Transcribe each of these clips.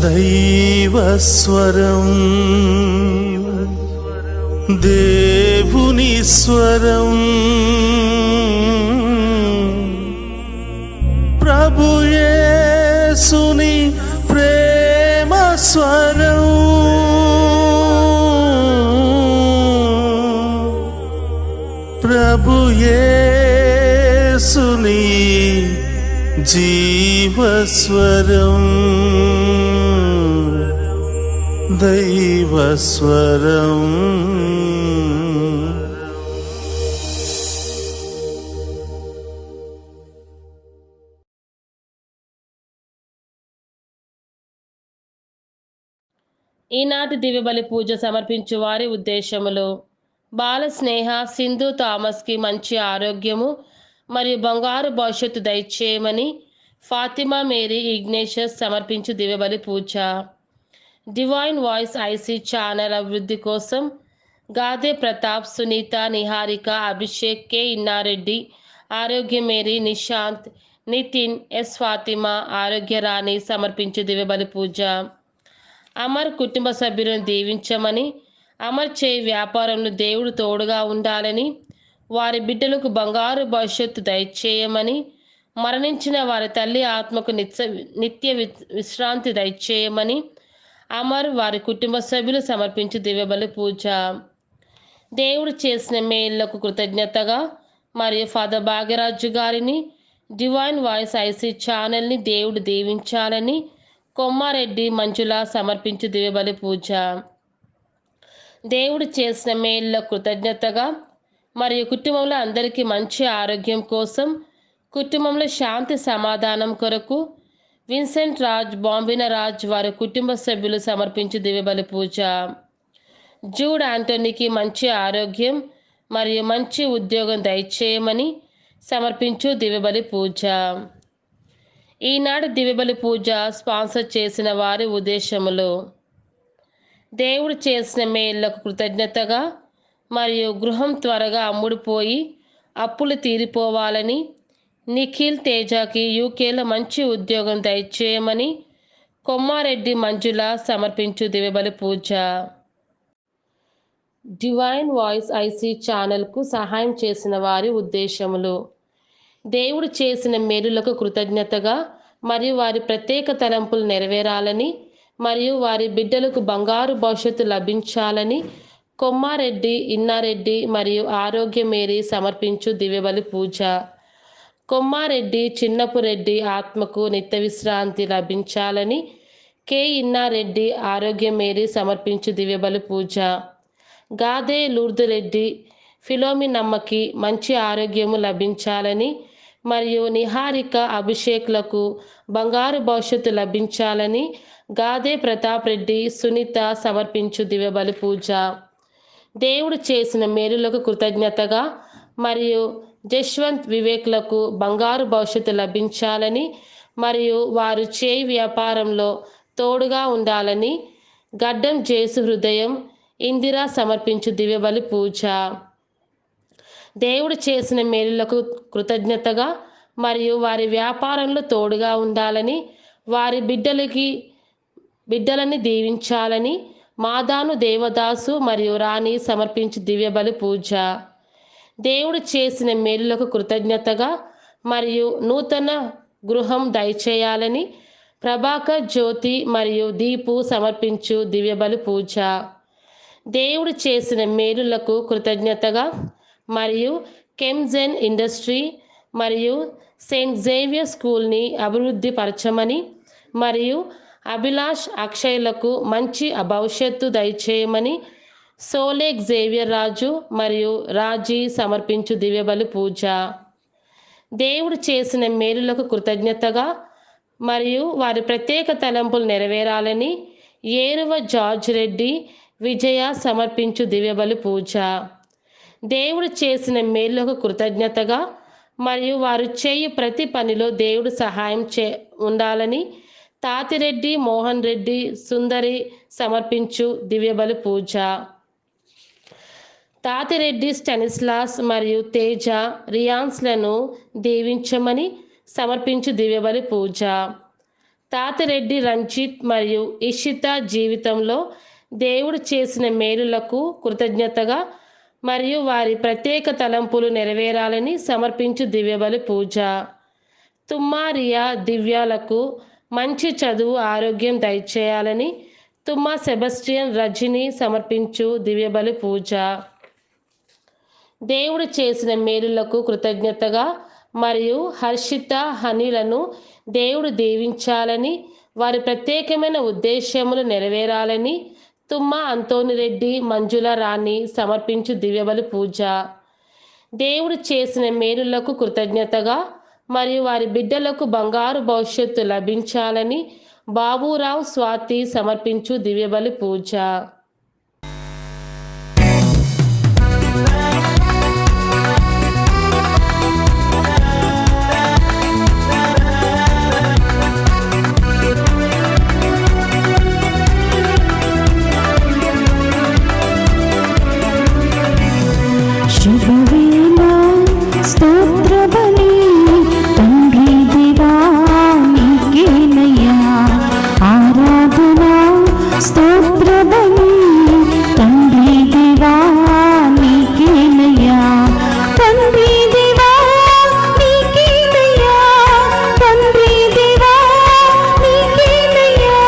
దైవస్వరం దేవుని స్వరం ప్రభు యేసుని ప్రేమ స్వరం ప్రభు యేసుని జీవస్వరం దైవస్వరం. ఈనాటి దివ్యబలి పూజ సమర్పించు వారి ఉద్దేశములు: బాల స్నేహ సింధు థామస్కి మంచి ఆరోగ్యము మరియు బంగారు భవిష్యత్తు దయచేయమని ఫాతిమా మేరీ ఇగ్నేషియస్ సమర్పించు దివ్యబలి పూజ. డివైన్ వాయిస్ ఐసీ ఛానల్ అభివృద్ధి కోసం గాదే ప్రతాప్, సునీత, నిహారిక, అభిషేక్, కె ఇన్నారెడ్డి, ఆరోగ్య మేరీ, నిశాంత్, నితిన్, ఎస్ ఫాతిమా, ఆరోగ్య రాణి సమర్పించు దివ్యబలి పూజ. అమర్ కుటుంబ సభ్యులను దీవించమని, అమర్ చేయి వ్యాపారంలో దేవుడు తోడుగా ఉండాలని, వారి బిడ్డలకు బంగారు భవిష్యత్తు దయచేయమని, మరణించిన వారి తల్లి ఆత్మకు నిత్య విశ్రాంతి దయచేయమని అమర్ వారి కుటుంబ సభ్యులు సమర్పించు దివ్యబలి పూజ. దేవుడు చేసిన మేళ్లకు కృతజ్ఞతగా మరియు ఫాదర్ భాగ్యరాజు గారిని, డివైన్ వాయిస్ ఐసీ ఛానల్ని దేవుడు దీవించాలని కొమ్మారెడ్డి మంజుల సమర్పించు దివ్యబలి పూజ. దేవుడు చేసిన మేళ్లకు కృతజ్ఞతగా మరియు కుటుంబంలో అందరికీ మంచి ఆరోగ్యం కోసం, కుటుంబంలో శాంతి సమాధానం కొరకు విన్సెంట్ రాజ్, బాంబిన రాజ్ వారి కుటుంబ సభ్యులు సమర్పించు దివ్యబలి పూజ. జూడ్ ఆంటోనీకి మంచి ఆరోగ్యం మరియు మంచి ఉద్యోగం దయచేయమని సమర్పించు దివ్యబలి పూజ. ఈనాడు దివ్యబలి పూజ స్పాన్సర్ చేసిన వారి ఉద్దేశములు: దేవుడు చేసిన మేళ్లకు కృతజ్ఞతగా మరియు గృహం త్వరగా అమ్ముడుపోయి అప్పులు తీరిపోవాలని, నిఖిల్ తేజకి యూకేలో మంచి ఉద్యోగం దయచేయమని కొమ్మారెడ్డి మంజుల సమర్పించు దివ్యబలి పూజ. డివైన్ వాయిస్ ఐసీ ఛానల్కు సహాయం చేసిన వారి ఉద్దేశములు: దేవుడు చేసిన మేలులకు కృతజ్ఞతగా మరియు వారి ప్రత్యేక తలంపులు నెరవేరాలని మరియు వారి బిడ్డలకు బంగారు భవిష్యత్తు లభించాలని కొమ్మారెడ్డి, ఇన్నారెడ్డి మరియు ఆరోగ్య మేరీ సమర్పించు దివ్యబలి పూజ. కొమ్మారెడ్డి చిన్నపురెడ్డి ఆత్మకు నిత్య విశ్రాంతి లభించాలని కె ఇన్నారెడ్డి, ఆరోగ్య మేరీ సమర్పించు దివ్యబలి పూజ. గాదే లూర్దురెడ్డి, ఫిలోమినమ్మకి మంచి ఆరోగ్యము లభించాలని మరియు నిహారిక, అభిషేక్లకు బంగారు భవిష్యత్తు లభించాలని గాదే ప్రతాప్ రెడ్డి, సునీత సమర్పించు దివ్యబలి పూజ. దేవుడు చేసిన మేలులకు కృతజ్ఞతగా మరియు జశ్వంత్, వివేక్లకు బంగారు భవిష్యత్తు లభించాలని మరియు వారు చేయి వ్యాపారంలో తోడుగా ఉండాలని గడ్డం జేసు హృదయం, ఇందిరా సమర్పించు దివ్యబలి పూజ. దేవుడు చేసిన మేలులకు కృతజ్ఞతగా మరియు వారి వ్యాపారంలో తోడుగా ఉండాలని, వారి బిడ్డలని దీవించాలని మాదాను, దేవదాసు మరియు రాణి సమర్పించు దివ్యబలి పూజ. దేవుడు చేసిన మేలులకు కృతజ్ఞతగా మరియు నూతన గృహం దయచేయాలని ప్రభాకర్, జ్యోతి మరియు దీపు సమర్పించు దివ్యబలి పూజ. దేవుడు చేసిన మేలులకు కృతజ్ఞతగా మరియు కెమ్జెన్ ఇండస్ట్రీ మరియు సెయింట్ జేవియర్ స్కూల్ని అభివృద్ధి పరచమని మరియు అభిలాష్, అక్షయ్లకు మంచి భవిష్యత్తు దయచేయమని సోలేక్, జేవియర్ రాజు మరియు రాజీ సమర్పించు దివ్యబలి పూజ. దేవుడు చేసిన మేలులకు కృతజ్ఞతగా మరియు వారి ప్రత్యేక తలంపులు నెరవేరాలని ఏరువ జార్జ్ రెడ్డి, విజయ సమర్పించు దివ్యబలి పూజ. దేవుడు చేసిన మేలులకు కృతజ్ఞతగా మరియు వారు చేయు ప్రతి పనిలో దేవుడు సహాయం ఉండాలని తాతిరెడ్డి, మోహన్ రెడ్డి, సుందరి సమర్పించు దివ్యబలి పూజ. తాతిరెడ్డి, స్టానిస్లాస్ మరియు తేజ, రియాన్స్లను దీవించమని సమర్పించు దివ్యబలి పూజ. తాతిరెడ్డి రంజిత్ మరియు ఇషిత జీవితంలో దేవుడు చేసిన మేలులకు కృతజ్ఞతగా మరియు వారి ప్రత్యేక తలంపులు నెరవేరాలని సమర్పించు దివ్యబలి పూజ. తుమ్మారియా దివ్యాలకు మంచి చదువు ఆరోగ్యం దయచేయాలని తుమ్మా సెబస్టియన్ రజిని సమర్పించు దివ్యబలి పూజ. దేవుడు చేసిన మేలులకు కృతజ్ఞతగా మరియు హర్షిత హనీలను దేవుడు దీవించాలని వారి ప్రత్యేకమైన ఉద్దేశ్యములు నెరవేరాలని తుమ్మా అంతోనిరెడ్డి మంజుల రాణి సమర్పించు దివ్యబలి పూజ. దేవుడు చేసిన మేలులకు కృతజ్ఞతగా మరియు వారి బిడ్డలకు బంగారు భవిష్యత్తు లభించాలని బాబురావు స్వాతి సమర్పించు దివ్యబలి పూజ. స్తోత్ర బలి తండ్రి దేవా నీకేనయ్యా ఆరాధన. స్తోత్ర బలి తండ్రి దేవా నీకేనయ్యా తండ్రి దేవా నీకేనయ్యా తండ్రి దేవా నీకేనయ్యా.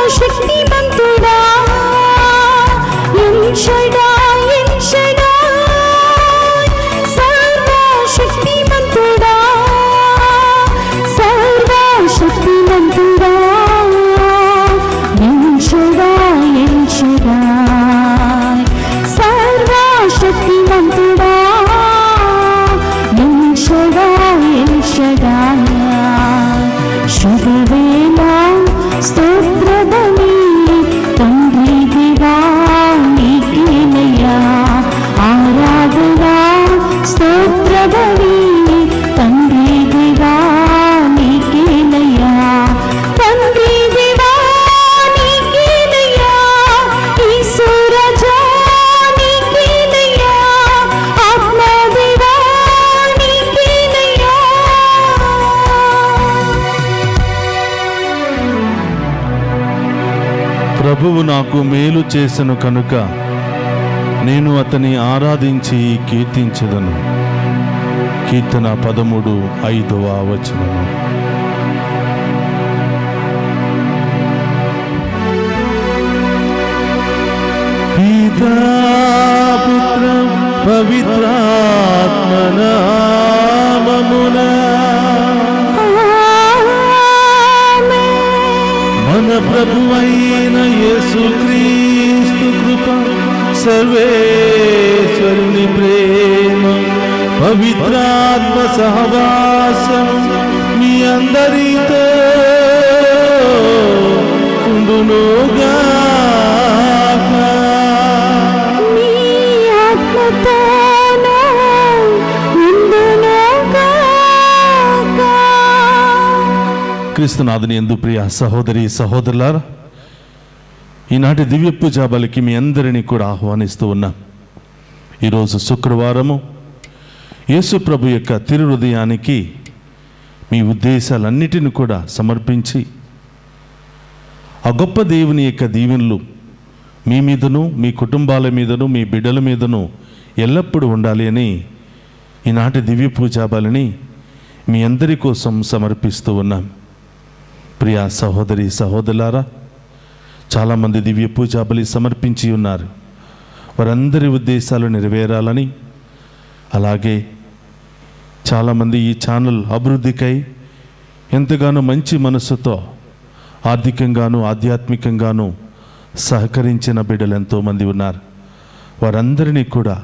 సర్వశక్తిమంతుడా సర్వశక్తిమంతుడా సర్వశక్తిమంతుడా సర్వశక్తిమంతుడా శుభవేళ స్తోత్ర బలి తండ్రి దేవా నీకేనయ్యా ఆరాధన. స్తోత్ర బలి తండ్రి దేవా నీకేనయ్యా తండ్రి దేవా నీకేనయ్యా ఈశ్వరజా నీకేనయ్యా ఆత్మదేవా నీకేనయ్యా. ప్రభువు నాకు మేలు చేసెను కనుక నేను అతని ఆరాధించి కీర్తించెదను. కీర్తన 13:5. పితా పుత్ర పవిత్రాత్మ నామమున మన ప్రభువైన యేసుక్రీస్తు కృప సర్వేశ్వరుని ప్రేమ పవిత్రాత్మ సహవాసం మీ అందరితో ఉండునుగాక. నీ ఆత్మతోనూ ఉండునుగాక. క్రీస్తునాథుని యందు ప్రియ సహోదరి సహోదరులారా, ఈనాటి దివ్య పూజా బలికి మీ అందరినీ కూడా ఆహ్వానిస్తూ ఉన్నాం. ఈరోజు శుక్రవారము యేసు ప్రభు యొక్క తిరుహృదయానికి మీ ఉద్దేశాలన్నిటిని కూడా సమర్పించి ఆ గొప్ప దేవుని యొక్క దీవెనలు మీ మీదను మీ కుటుంబాల మీదను మీ బిడ్డల మీదను ఎల్లప్పుడూ ఉండాలి అని ఈనాటి దివ్య పూజా బలిని మీ అందరి కోసం సమర్పిస్తూ ఉన్నాం. ప్రియ సహోదరి సహోదరులారా, చాలామంది దివ్య పూజా బలి సమర్పించి ఉన్నారు. వారందరి ఉద్దేశాలు నెరవేరాలని, అలాగే చాలామంది ఈ ఛానల్ అభివృద్ధికై ఎంతగానో మంచి మనస్సుతో ఆర్థికంగాను ఆధ్యాత్మికంగాను సహకరించిన బిడ్డలు ఎంతోమంది ఉన్నారు. వారందరినీ కూడా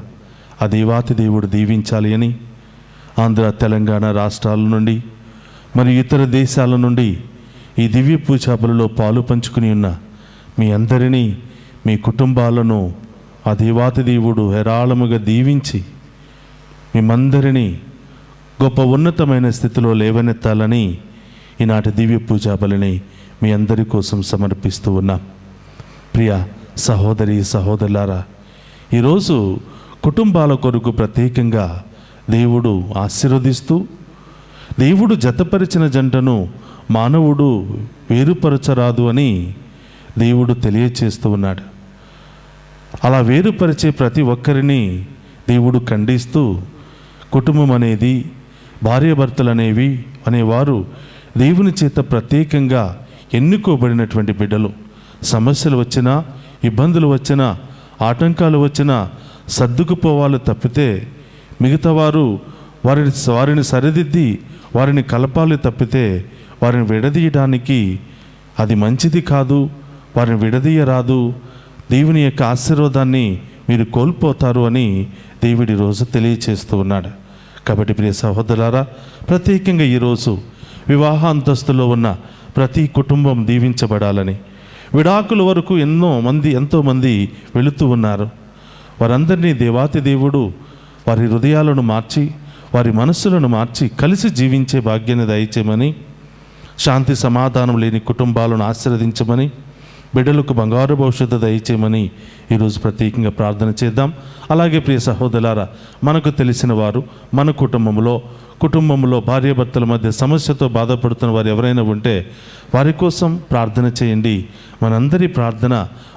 ఆ దేవాతి దేవుడు దీవించాలి అని ఆంధ్ర తెలంగాణ రాష్ట్రాల నుండి మరియు ఇతర దేశాల నుండి ఈ దివ్య పూజా బలిలో పాలు పంచుకుని ఉన్న మీ అందరినీ, మీ కుటుంబాలను ఆ దేవాతి దేవుడు హేరాళముగా దీవించి మిమ్మందరినీ గొప్ప ఉన్నతమైన స్థితిలో లేవనెత్తాలని ఈనాటి దివ్య పూజా బలిని మీ అందరి కోసం సమర్పిస్తూ ఉన్నాం. ప్రియ సహోదరి సహోదరులారా, ఈరోజు కుటుంబాల కొరకు ప్రత్యేకంగా దేవుడు ఆశీర్వదిస్తూ, దేవుడు జతపరిచిన జంటను మానవుడు వేరుపరచరాదు అని దేవుడు తెలియచేస్తూ ఉన్నాడు. అలా వేరుపరిచే ప్రతి ఒక్కరిని దేవుడు ఖండిస్తూ, కుటుంబం అనేది, భార్యాభర్తలు అనేవారు దేవుని చేత ప్రత్యేకంగా ఎన్నుకోబడినటువంటి బిడ్డలు. సమస్యలు వచ్చినా, ఇబ్బందులు వచ్చినా, ఆటంకాలు వచ్చినా సర్దుకుపోవాలి తప్పితే మిగతా వారు వారిని సరిదిద్ది వారిని కలపాలి తప్పితే వారిని విడదీయడానికి అది మంచిది కాదు. వారిని విడదీయరాదు. దేవుని యొక్క ఆశీర్వాదాన్ని మీరు కోల్పోతారు అని దేవుడి రోజు తెలియచేస్తూ ఉన్నాడు. కాబట్టి ప్రియ సహోదరులారా, ప్రత్యేకంగా ఈరోజు వివాహ అంతస్తులో ఉన్న ప్రతి కుటుంబం దీవించబడాలని, విడాకుల వరకు ఎంతోమంది వెళుతూ ఉన్నారు. వారందరినీ దేవాతి దేవుడు వారి హృదయాలను మార్చి, వారి మనస్సులను మార్చి కలిసి జీవించే భాగ్యాన్ని దయచేయమని, శాంతి సమాధానం లేని కుటుంబాలను ఆశీర్వదించమని, బిడ్డలకు బంగారు భవిష్యత్తు దయచేయమని ఈరోజు ప్రత్యేకంగా ప్రార్థన చేద్దాం. అలాగే ప్రియ సహోదరులారా, మనకు తెలిసిన వారు మన కుటుంబంలో భార్యాభర్తల మధ్య సమస్యతో బాధపడుతున్న వారు ఎవరైనా ఉంటే వారి కోసం ప్రార్థన చేయండి. మనందరి ప్రార్థన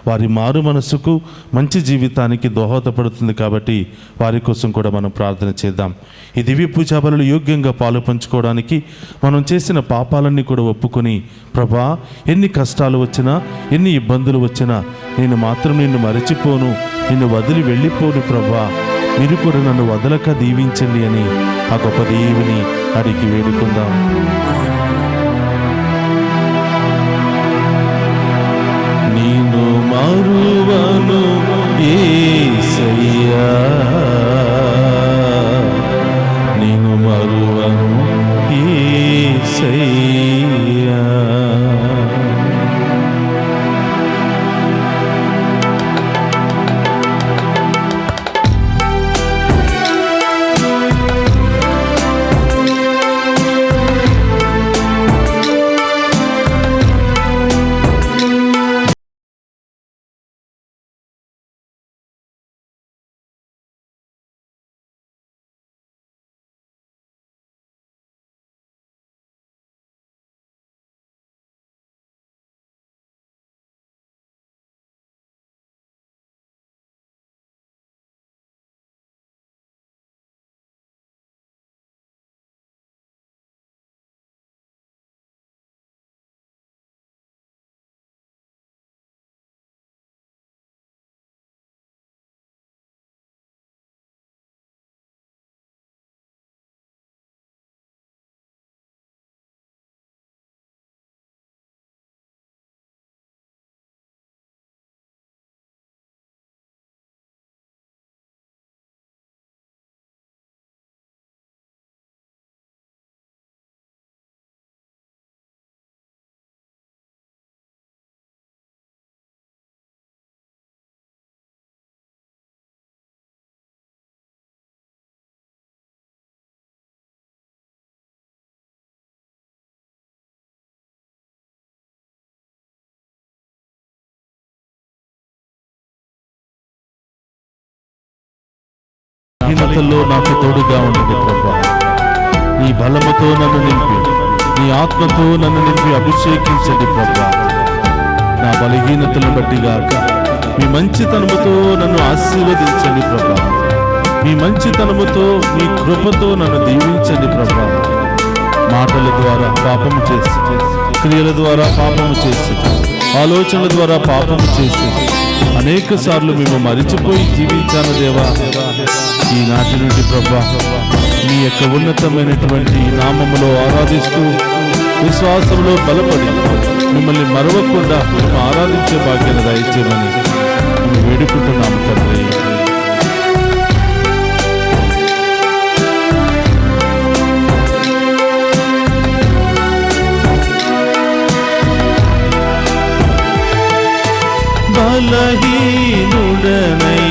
వారి మారు మనసుకు, మంచి జీవితానికి దోహదపడుతుంది. కాబట్టి వారి కోసం కూడా మనం ప్రార్థన చేద్దాం. ఈ దివ్య పూజా బలులు యోగ్యంగా పాలు పంచుకోవడానికి మనం చేసిన పాపాలన్నీ కూడా ఒప్పుకొని, ప్రభా, ఎన్ని కష్టాలు వచ్చినా, ఎన్ని ఇబ్బందులు వచ్చినా నేను మాత్రం నిన్ను మరచిపోను, నిన్ను వదిలి వెళ్ళిపోను ప్రభా, మీరు కూడా నన్ను వదలక దీవించండి అని ఆ గొప్ప దేవుని అడిగి వేడుకుందాం. నిన్ను మరువను యేసయ్యా, నిన్ను మరువను యేసయ్యా. బలహీనతల్లో నాకు తోడుగా ఉండండి ప్రభా. నీ బలముతో నన్ను నింపి, నీ ఆత్మతో నన్ను నింపి అభిషేకించండి ప్రభా. నా బలహీనతలను బట్టి గాక మీ మంచితనముతో నన్ను ఆశీర్వదించండి ప్రభా. మీ మంచితనముతో, మీ కృపతో నన్ను దీవించండి ప్రభా. మాటల ద్వారా పాపము చేసి, క్రియల ద్వారా పాపము చేసి, ఆలోచనల ద్వారా పాపము చేసి అనేక సార్లు మేము మరిచిపోయి జీవించాను దేవా. ఈనాటి నుండి ప్రభా, మీ యొక్క ఉన్నతమైనటువంటి నామములో ఆరాధిస్తూ, విశ్వాసంలో బలపడి మిమ్మల్ని మరవకుండా మేము ఆరాధించే భాగ్యాన్ని దయచేయమని మేము వేడుకుంటున్నాము తండ్రి. బలహీనుడనై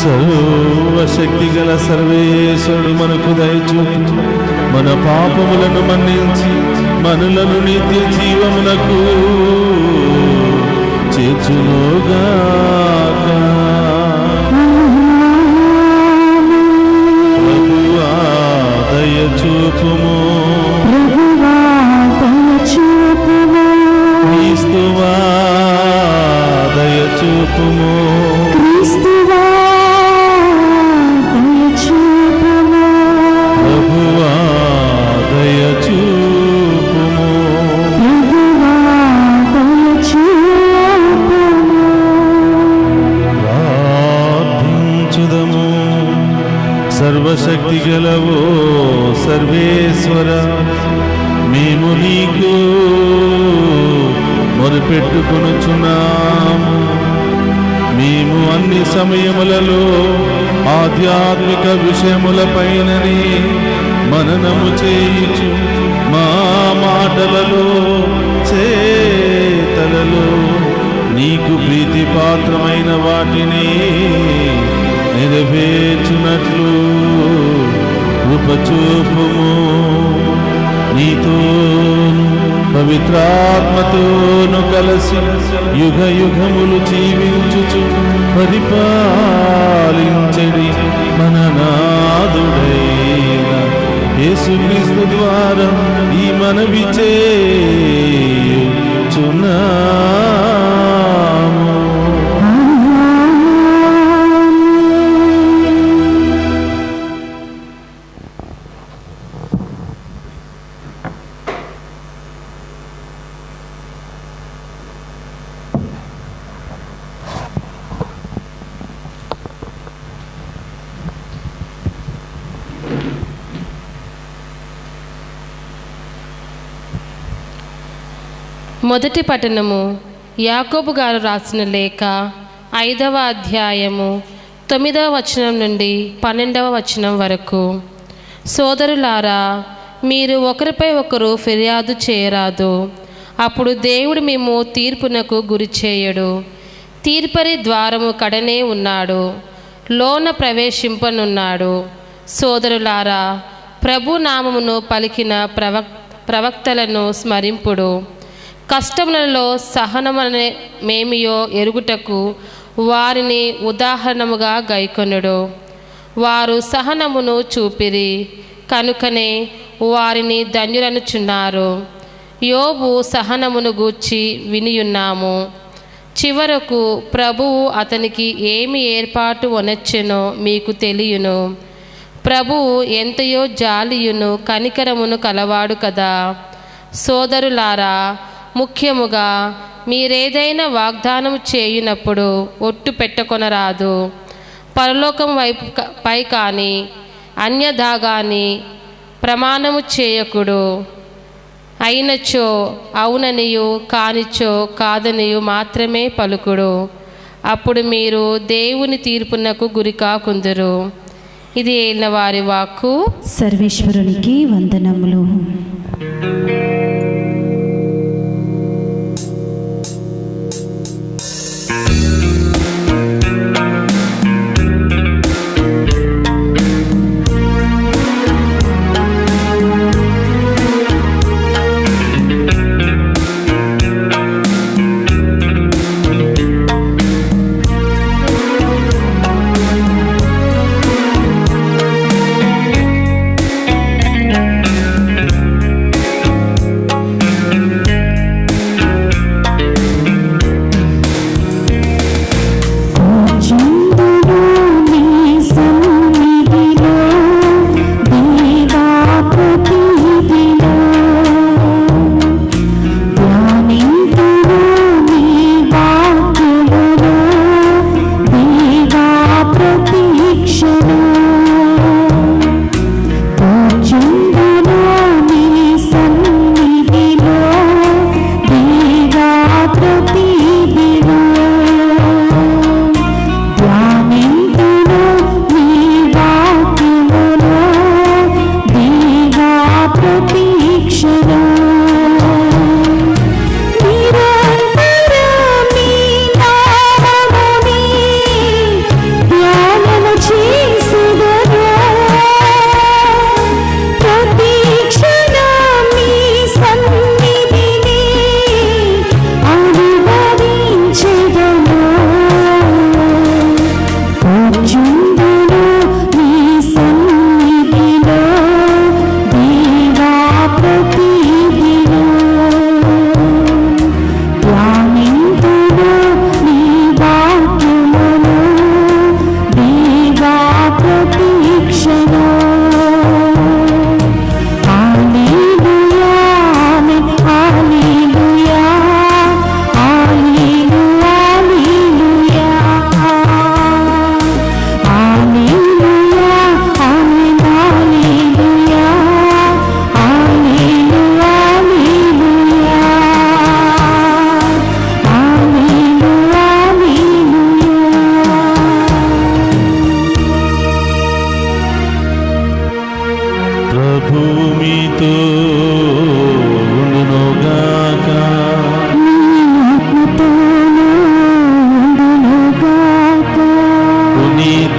సర్వశక్తి గల సర్వేశ్వరుడు మనకు దయచూపి మన పాపములను మన్నించి మనలను నిత్య జీవమునకు చేర్చునుగాక. ప్రభువా దయచూపుము, క్రీస్తువా దయచూపుము, ప్రభువా దయచూపుము. ప్రార్థించుదము. సర్వశక్తి గలవో సర్వేశ్వర, మేము నీకు మొరపెట్టుకొనుచున్నాము. మేము అన్ని సమయములలో ఆధ్యాత్మిక విషయములపైననే మననము చేయుచు మా మాటలలో చేతలలో నీకు ప్రీతిపాత్రమైన వాటిని నెరవేర్చునట్లు కృపచూపుము. నీతోను పవిత్రాత్మతోను కలిసి యుగ యుగములు జీవించుచు పరిపాలించడి మన నాదుడైన యేసుక్రీస్తు ద్వారా ఈ మనవి చేయుచున్నాము. మొదటి పఠనము యాకోబు గారు రాసిన లేఖ 5వ అధ్యాయము 9వ వచనం నుండి 12వ వచనం వరకు. సోదరులారా, మీరు ఒకరిపై ఒకరు ఫిర్యాదు చేయరాదు, అప్పుడు దేవుడు మేము తీర్పునకు గురి చేయడు. తీర్పరి ద్వారము కడనే ఉన్నాడు, లోన ప్రవేశింపనున్నాడు. సోదరులారా, ప్రభు నామమును పలికిన ప్రవక్తలను స్మరింపుడు. కష్టములలో సహనమనే మేమియో ఎరుగుటకు వారిని ఉదాహరణముగా గైకొనుడు. వారు సహనమును చూపిరి కనుకనే వారిని ధన్యులనుచున్నారు. యోబు సహనమును గూర్చి వినియున్నాము. చివరకు ప్రభువు అతనికి ఏమి ఏర్పాటు వనెచ్చెనో మీకు తెలియను. ప్రభువు ఎంతయో జాలియును కనికరమును కలవాడు కదా. సోదరులారా, ముఖ్యముగా మీరేదైనా వాగ్దానము చేయునప్పుడు ఒట్టు పెట్టుకొనరాదు. పరలోకం పై కానీ అన్యదా గాని ప్రమాణము చేయకుడు. అయినచో అవుననియు, కానిచో కాదనియు మాత్రమే పలుకుడు. అప్పుడు మీరు దేవుని తీర్పునకు గురికాకుందురు. ఇది ఏలిన వారి వాక్కు. సర్వేశ్వరునికి వందనములు.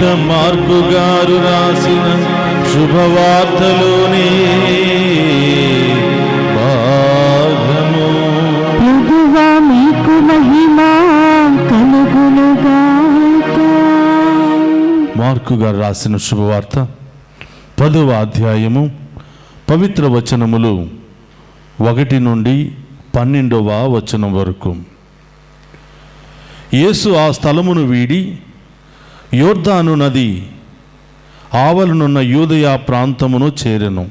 పునీత మార్కు గారు రాసిన శుభవార్తలోని భాగము. ప్రభువా మీకు మహిమ కలుగునుగాక. మార్కు గారు రాసిన శుభవార్త 10వ అధ్యాయము పవిత్ర వచనములు 1 నుండి 12వ వచనం వరకు. యేసు ఆ స్థలమును వీడి యోర్దాను నది ఆవలనున్న యూదయ ప్రాంతమును చేరెను.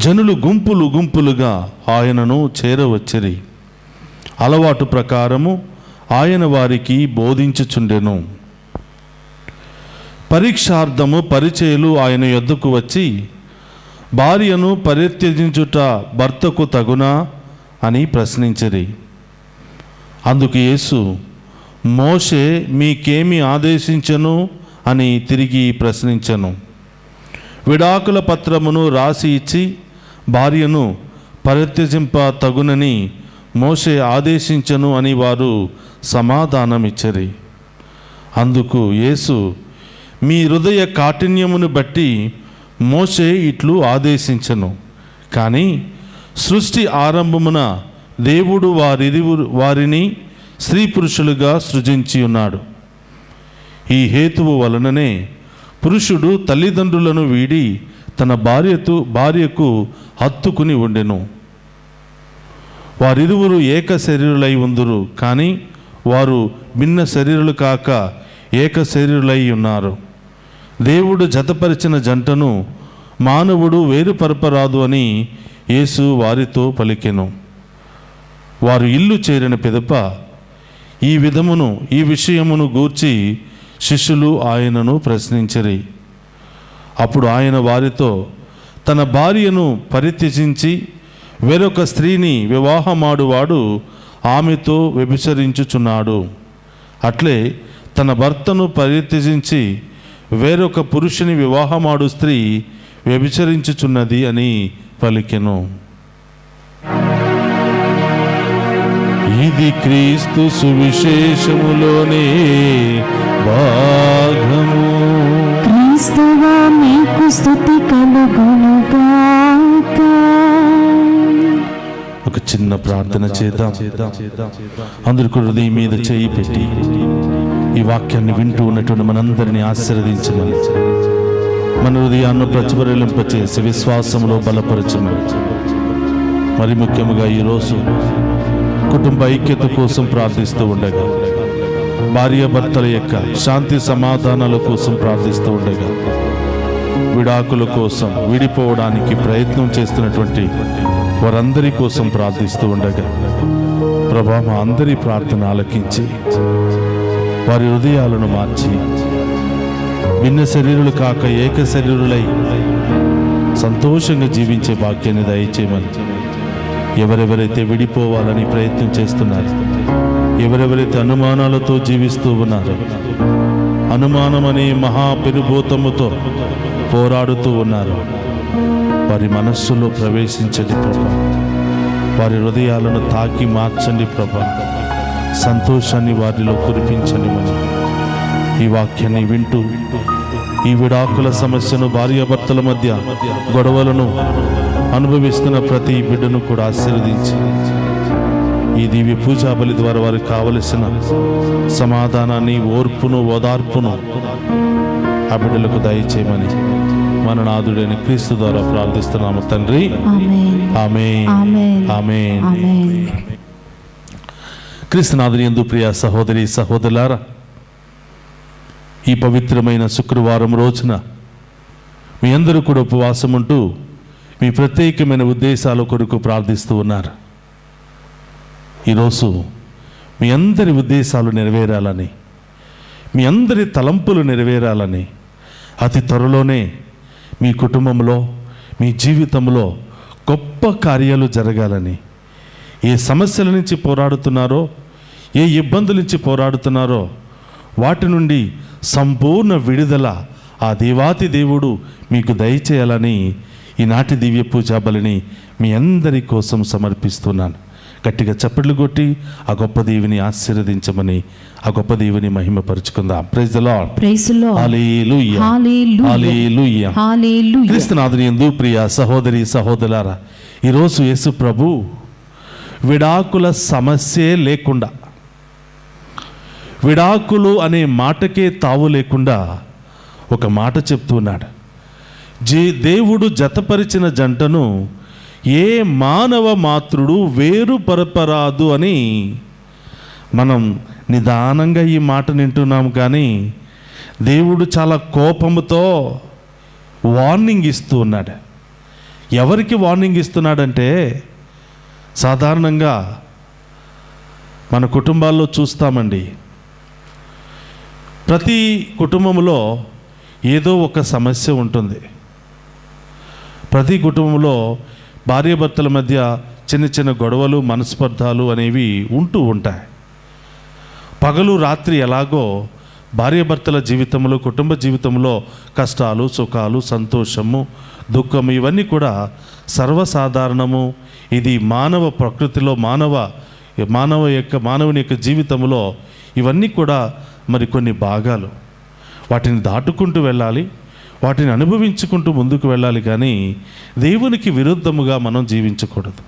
జనులు గుంపులు గుంపులుగా ఆయనను చేరవచ్చిరి. అలవాటు ప్రకారము ఆయన వారికి బోధించుచుండెను. పరీక్షార్థము పరిచయులు ఆయన యొద్దకు వచ్చి, భార్యను పరిత్యజించుట భర్తకు తగునా అని ప్రశ్నించిరి. అందుకు యేసు, మోషే మీకేమి ఆదేశించెను అని తిరిగి ప్రశ్నించెను. విడాకుల పత్రమును రాసి ఇచ్చి భార్యను పరిత్యజింప తగునని మోషే ఆదేశించెను అని వారు సమాధానమిచ్చరి. అందుకు యేసు, మీ హృదయ కాఠిన్యమును బట్టి మోషే ఇట్లు ఆదేశించెను, కానీ సృష్టి ఆరంభమున దేవుడు వారిని స్త్రీ పురుషులుగా సృజించి ఉన్నాడు. ఈ హేతువు వలననే పురుషుడు తల్లిదండ్రులను వీడి తన భార్యకు హత్తుకుని ఉండెను. వారిరువురు ఏక శరీరులై ఉందురు, కానీ వారు భిన్న శరీరులు కాక ఏక శరీరులై ఉన్నారు. దేవుడు జతపరిచిన జంటను మానవుడు వేరుపరపరాదు అని యేసు వారితో పలికెను. వారు ఇల్లు చేరిన పిదప ఈ విషయమును గూర్చి శిష్యులు ఆయనను ప్రశ్నించిరి. అప్పుడు ఆయన వారితో, తన భార్యను పరిత్యజించి వేరొక స్త్రీని వివాహమాడువాడు ఆమెతో వ్యభిచరించుచున్నాడు. అట్లే తన భర్తను పరిత్యజించి వేరొక పురుషుని వివాహమాడు స్త్రీ వ్యభిచరించుచున్నది అని పలికెను. ఇది క్రీస్తు సువిశేషములోనే భాగము. క్రీస్తువా మీకు స్తుతి కలుగునుగాక. ఒక చిన్న ప్రార్థన చేద్దాం. అందరికీ హృదయం మీద చేయి పెట్టి ఈ వాక్యాన్ని వింటూ ఉన్నటువంటి మనందరినీ ఆశీర్వదించమని, మన హృదయాన్ని ప్రజ్వలింపచేసి విశ్వాసంలో బలపరచమని, మరి ముఖ్యంగా ఈరోజు కుటుంబ ఐక్యత కోసం ప్రార్థిస్తూ ఉండగా, భార్యాభర్తల యొక్క శాంతి సమాధానాల కోసం ప్రార్థిస్తూ ఉండగా, విడాకుల కోసం విడిపోవడానికి ప్రయత్నం చేస్తున్నటువంటి వారందరి కోసం ప్రార్థిస్తూ ఉండగా, ప్రభా మా అందరి ప్రార్థన ఆలకించి వారి హృదయాలను మార్చి భిన్న శరీరులు కాక ఏక శరీరులై సంతోషంగా జీవించే భాగ్యాన్ని దయచేయమని, ఎవరెవరైతే విడిపోవాలని ప్రయత్నం చేస్తున్నారు, ఎవరెవరైతే అనుమానాలతో జీవిస్తూ ఉన్నారో, అనుమానం అనే మహా పెనుభూతముతో పోరాడుతూ ఉన్నారు, వారి మనస్సులో ప్రవేశించండి ప్రభా. వారి హృదయాలను తాకి మార్చండి ప్రభా. సంతోషాన్ని వారిలో కురిపించండి. మనం ఈ వాక్యాన్ని వింటూ ఈ విడాకుల సమస్యను, భార్యాభర్తల మధ్య గొడవలను అనుభవిస్తున్న ప్రతి బిడ్డను కూడా ఆశీర్వదించి ఈ దివ్య పూజా బలి ద్వారా వారికి కావలసిన సమాధానాన్ని, ఓర్పును, ఓదార్పును ఆ బిడ్డలకు దయచేయమని మన నాథుడైన క్రీస్తు ద్వారా ప్రార్థిస్తున్నాము తండ్రి. ఆమేన్. ఆమేన్. క్రీస్తునాథుని యందు ప్రియ సహోదరి సహోదరులారా, ఈ పవిత్రమైన శుక్రవారం రోజున మీ అందరూ కూడా ఉపవాసం ఉంటూ మీ ప్రత్యేకమైన ఉద్దేశాల కొరకు ప్రార్థిస్తూ ఉన్నారు. ఈరోజు మీ అందరి ఉద్దేశాలు నెరవేరాలని, మీ అందరి తలంపులు నెరవేరాలని, అతి త్వరలోనే మీ కుటుంబంలో, మీ జీవితంలో గొప్ప కార్యాలు జరగాలని, ఏ సమస్యల నుంచి పోరాడుతున్నారో, ఏ ఇబ్బందుల నుంచి పోరాడుతున్నారో వాటి నుండి సంపూర్ణ విడుదల ఆ దేవాతి దేవుడు మీకు దయచేయాలని ఈనాటి దివ్య పూజా బలిని మీ అందరి కోసం సమర్పిస్తున్నాను. గట్టిగా చప్పట్లు కొట్టి ఆ గొప్ప దేవుని ఆశీర్వదించమని ఆ గొప్ప దేవుని మహిమపరుచుకుందాం. Praise the lord. Praise the lord. Hallelujah. Hallelujah. Hallelujah. Hallelujah. క్రీస్తునాథుని యందు ప్రియ సహోదరి సహోదరులారా, ఈరోజు యేసు ప్రభు విడాకుల సమస్యే లేకుండా, విడాకులు అనే మాటకే తావు లేకుండా ఒక మాట చెప్తూ ఉన్నాడు. దేవుడు జతపరిచిన జంటను ఏ మానవ మాతృడు వేరుపరపరాదు అని మనం నిదానంగా ఈ మాట వింటున్నాం. కానీ దేవుడు చాలా కోపముతో వార్నింగ్ ఇస్తూ ఉన్నాడు. ఎవరికి వార్నింగ్ ఇస్తున్నాడంటే, సాధారణంగా మన కుటుంబాల్లో చూస్తామండి, ప్రతి కుటుంబంలో ఏదో ఒక సమస్య ఉంటుంది. ప్రతి కుటుంబంలో భార్యాభర్తల మధ్య చిన్న చిన్న గొడవలు, మనస్పర్ధాలు అనేవి ఉంటూ ఉంటాయి. పగలు రాత్రి ఎలాగో భార్యాభర్తల జీవితంలో, కుటుంబ జీవితంలో కష్టాలు, సుఖాలు, సంతోషము, దుఃఖము ఇవన్నీ కూడా సర్వసాధారణము. ఇది మానవ ప్రకృతిలో, మానవుని యొక్క జీవితంలో ఇవన్నీ కూడా మరి కొన్ని భాగాలు. వాటిని దాటుకుంటూ వెళ్ళాలి, వాటిని అనుభవించుకుంటూ ముందుకు వెళ్ళాలి. కానీ దేవునికి విరుద్ధముగా మనం జీవించకూడదు.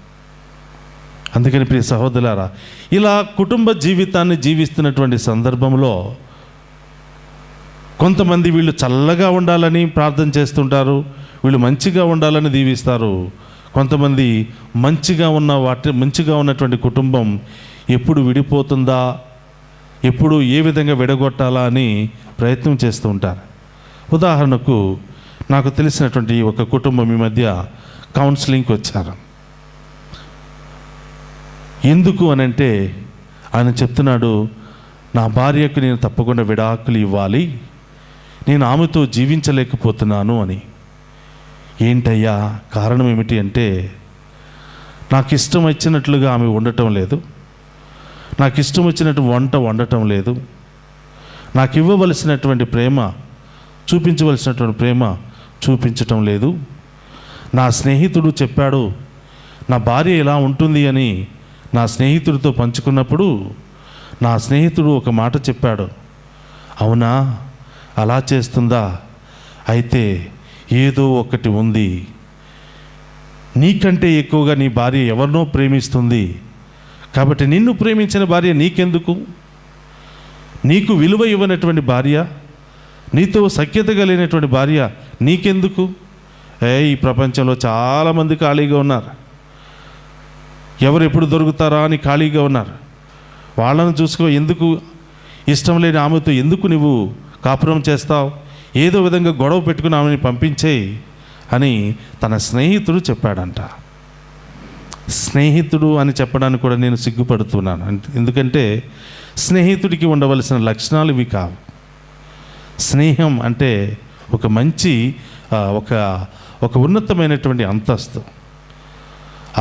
అందుకని ప్రియ సహోదరులారా, ఇలా కుటుంబ జీవితాన్ని జీవిస్తున్నటువంటి సందర్భంలో కొంతమంది వీళ్ళు చల్లగా ఉండాలని ప్రార్థన చేస్తుంటారు, వీళ్ళు మంచిగా ఉండాలని దీవిస్తారు. కొంతమంది మంచిగా ఉన్నటువంటి కుటుంబం ఎప్పుడు విడిపోతుందా, ఎప్పుడు ఏ విధంగా విడగొట్టాలా అని ప్రయత్నం చేస్తూ ఉంటారు. ఉదాహరణకు నాకు తెలిసినటువంటి ఒక కుటుంబం ఈ మధ్య కౌన్సిలింగ్కి వచ్చారు. ఎందుకు అనంటే, ఆయన చెప్తున్నాడు, నా భార్యకు నేను తప్పకుండా విడాకులు ఇవ్వాలి, నేను ఆమెతో జీవించలేకపోతున్నాను అని. ఏంటయ్యా కారణం ఏమిటి అంటే, నాకు ఇష్టం వచ్చినట్లుగా ఆమె ఉండటం లేదు, నాకు ఇష్టం వచ్చినట్టు వంట వండటం లేదు, నాకు ఇవ్వవలసినటువంటి ప్రేమ, చూపించవలసినటువంటి ప్రేమ చూపించటం లేదు. నా స్నేహితుడు చెప్పాడు నా భార్య ఇలా ఉంటుంది అని, నా స్నేహితుడితో పంచుకున్నప్పుడు నా స్నేహితుడు ఒక మాట చెప్పాడు, అవునా అలా చేస్తుందా, అయితే ఏదో ఒకటి ఉంది, నీకంటే ఎక్కువగా నీ భార్య ఎవరినో ప్రేమిస్తుంది, కాబట్టి నిన్ను ప్రేమించిన భార్య నీకెందుకు, నీకు విలువ ఇవ్వనటువంటి భార్య, నీతో సఖ్యత కలిగినటువంటి భార్య నీకెందుకు. ఈ ప్రపంచంలో చాలామంది ఖాళీగా ఉన్నారు, ఎవరు ఎప్పుడు దొరుకుతారా అని ఖాళీగా ఉన్నారు. వాళ్ళను చూసుకో, ఎందుకు ఇష్టం లేని ఆమెతో ఎందుకు నువ్వు కాపురం చేస్తావు, ఏదో విధంగా గొడవ పెట్టుకుని ఆమెని పంపించేయి అని తన స్నేహితుడు చెప్పాడంట. స్నేహితుడు అని చెప్పడానికి కూడా నేను సిగ్గుపడుతున్నాను. ఎందుకంటే స్నేహితుడికి ఉండవలసిన లక్షణాలు ఇవి కావు. స్నేహం అంటే ఒక మంచి ఒక ఉన్నతమైనటువంటి అంతస్తు.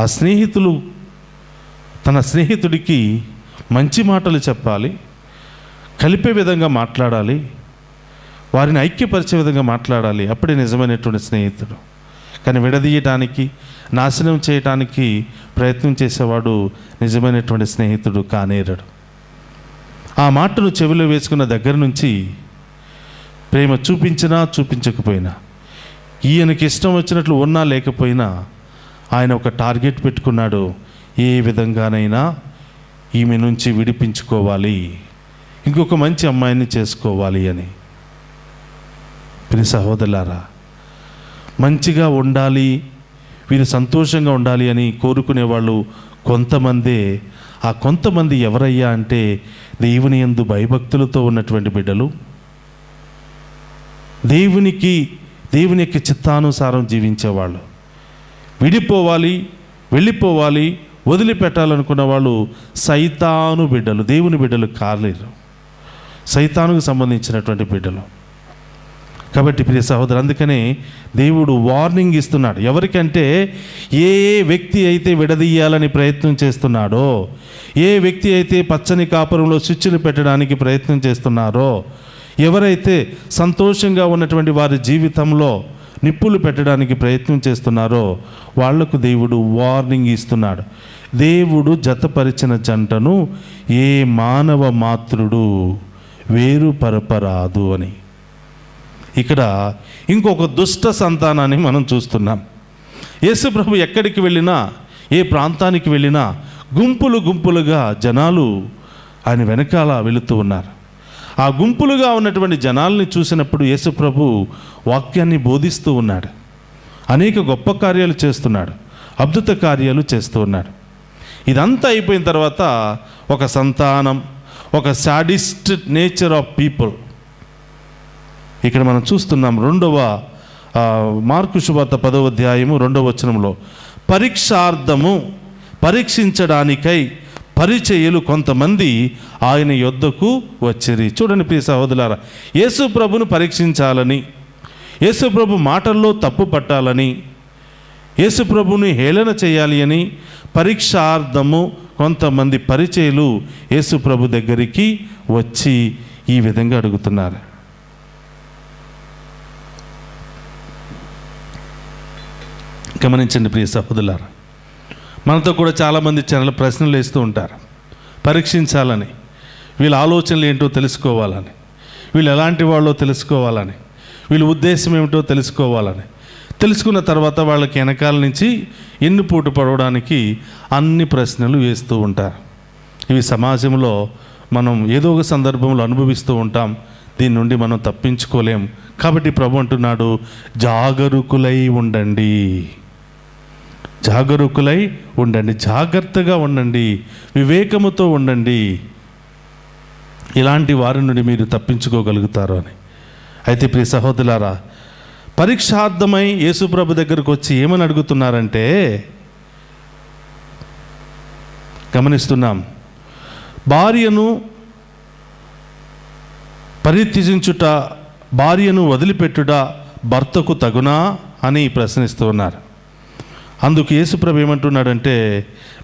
ఆ స్నేహితులు తన స్నేహితుడికి మంచి మాటలు చెప్పాలి, కలిపే విధంగా మాట్లాడాలి, వారిని ఐక్యపరిచే విధంగా మాట్లాడాలి. అప్పుడే నిజమైనటువంటి స్నేహితుడు. కానీ విడదీయటానికి, నాశనం చేయటానికి ప్రయత్నం చేసేవాడు నిజమైనటువంటి స్నేహితుడు కానేరడు. ఆ మాటను చెవిలో వేసుకున్న దగ్గర నుంచి ప్రేమ చూపించినా చూపించకపోయినా, ఈయనకి ఇష్టం వచ్చినట్లు ఉన్నా లేకపోయినా ఆయన ఒక టార్గెట్ పెట్టుకున్నాడు, ఏ విధంగానైనా ఈమె నుంచి విడిపించుకోవాలి, ఇంకొక మంచి అమ్మాయిని చేసుకోవాలి అని. ప్రియ సహోదరులారా, మంచిగా ఉండాలి, వీరు సంతోషంగా ఉండాలి అని కోరుకునేవాళ్ళు కొంతమందే. ఆ కొంతమంది ఎవరయ్యా అంటే దేవుని యందు భయభక్తులతో ఉన్నటువంటి బిడ్డలు, దేవుని యొక్క చిత్తానుసారం జీవించేవాళ్ళు. విడిపోవాలి, వెళ్ళిపోవాలి, వదిలిపెట్టాలనుకున్న వాళ్ళు సైతాను బిడ్డలు, దేవుని బిడ్డలు కాలేరు, సైతానుకు సంబంధించినటువంటి బిడ్డలు. కాబట్టి ప్రియ సహోదరు, అందుకనే దేవుడు వార్నింగ్ ఇస్తున్నాడు. ఎవరికంటే ఏ వ్యక్తి అయితే విడదీయాలని ప్రయత్నం చేస్తున్నాడో, ఏ వ్యక్తి అయితే పచ్చని కాపురంలో స్విచ్లు పెట్టడానికి ప్రయత్నం చేస్తున్నారో, ఎవరైతే సంతోషంగా ఉన్నటువంటి వారి జీవితంలో నిప్పులు పెట్టడానికి ప్రయత్నం చేస్తున్నారో వాళ్లకు దేవుడు వార్నింగ్ ఇస్తున్నాడు. దేవుడు జతపరిచిన జంటను ఏ మానవ మాతృడు వేరుపరపరాదు అని. ఇక్కడ ఇంకొక దుష్ట సంతానాన్ని మనం చూస్తున్నాం. యేసు ప్రభు ఎక్కడికి వెళ్ళినా, ఏ ప్రాంతానికి వెళ్ళినా గుంపులు గుంపులుగా జనాలు ఆయన వెనకాల వెళుతూ ఉన్నారు. ఆ గుంపులుగా ఉన్నటువంటి జనాల్ని చూసినప్పుడు యేసు ప్రభు వాక్యాన్ని బోధిస్తూ ఉన్నాడు. అనేక గొప్ప కార్యాలు చేస్తున్నాడు, అద్భుత కార్యాలు చేస్తూ ఉన్నాడు. ఇదంతా అయిపోయిన తర్వాత ఒక సంతానం, ఒక సాడిస్ట్ నేచర్ ఆఫ్ పీపుల్ ఇక్కడ మనం చూస్తున్నాం. మార్కు సువార్త 10వ అధ్యాయము 2వ వచనంలో, పరీక్షార్థము పరీక్షించడానికై పరిచయులు కొంతమంది ఆయన యొద్దకు వచ్చిరి. చూడండి ప్రియ సహోదరులారా, యేసు ప్రభును పరీక్షించాలని, యేసు ప్రభు మాటల్లో తప్పు పట్టాలని, యేసు ప్రభుని హేళన చేయాలి అని పరీక్షార్థము కొంతమంది పరిచయులు యేసు ప్రభు దగ్గరికి వచ్చి ఈ విధంగా అడుగుతున్నారు. గమనించండి ప్రియ సహోదరులారా, మనతో కూడా చాలామంది చాలా ప్రశ్నలు వేస్తూ ఉంటారు. పరీక్షించాలని, వీళ్ళ ఆలోచనలు ఏంటో తెలుసుకోవాలని, వీళ్ళు ఎలాంటి వాళ్ళో తెలుసుకోవాలని, వీళ్ళ ఉద్దేశం ఏమిటో తెలుసుకోవాలని, తెలుసుకున్న తర్వాత వాళ్ళకి వెనకాల నుంచి ఎన్నుపోటు పడవడానికి అన్ని ప్రశ్నలు వేస్తూ ఉంటారు. ఇవి సమాజంలో మనం ఏదో ఒక సందర్భంలో అనుభవిస్తూ ఉంటాం. దీని నుండి మనం తప్పించుకోలేం. కాబట్టి ప్రభు అంటున్నాడు, జాగరూకులై ఉండండి, జాగరూకులై ఉండండి, జాగ్రత్తగా ఉండండి, వివేకముతో ఉండండి. ఇలాంటి వారి నుండి మీరు తప్పించుకోగలుగుతారు అని. అయితే ప్రియ సహోదరులారా, పరీక్షార్థమై యేసుప్రభు దగ్గరకు వచ్చి ఏమని అడుగుతున్నారంటే, గమనిస్తున్నాం, భార్యను పరిత్యజించుట, భార్యను వదిలిపెట్టుట భర్తకు తగునా అని ప్రశ్నిస్తూ ఉన్నారు. అందుకు యేసుప్రభు ఏమంటున్నాడంటే,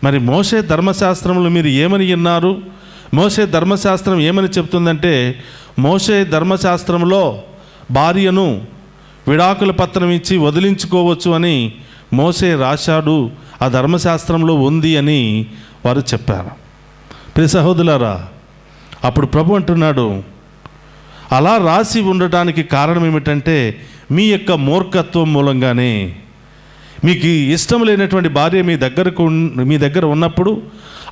మరి మోషే ధర్మశాస్త్రంలో మీరు ఏమని విన్నారు? మోషే ధర్మశాస్త్రం ఏమని చెప్తుందంటే, మోషే ధర్మశాస్త్రంలో భార్యను విడాకుల పత్రం ఇచ్చి వదిలించుకోవచ్చు అని మోషే రాశాడు, ఆ ధర్మశాస్త్రంలో ఉంది అని వారు చెప్పారు. ప్రియ సహోదరులారా, అప్పుడు ప్రభు అంటున్నాడు, అలా రాసి ఉండటానికి కారణం ఏమిటంటే మీ యొక్క మూర్ఖత్వం మూలంగానే. మీకు ఇష్టం లేనటువంటి భార్య మీ దగ్గర ఉన్నప్పుడు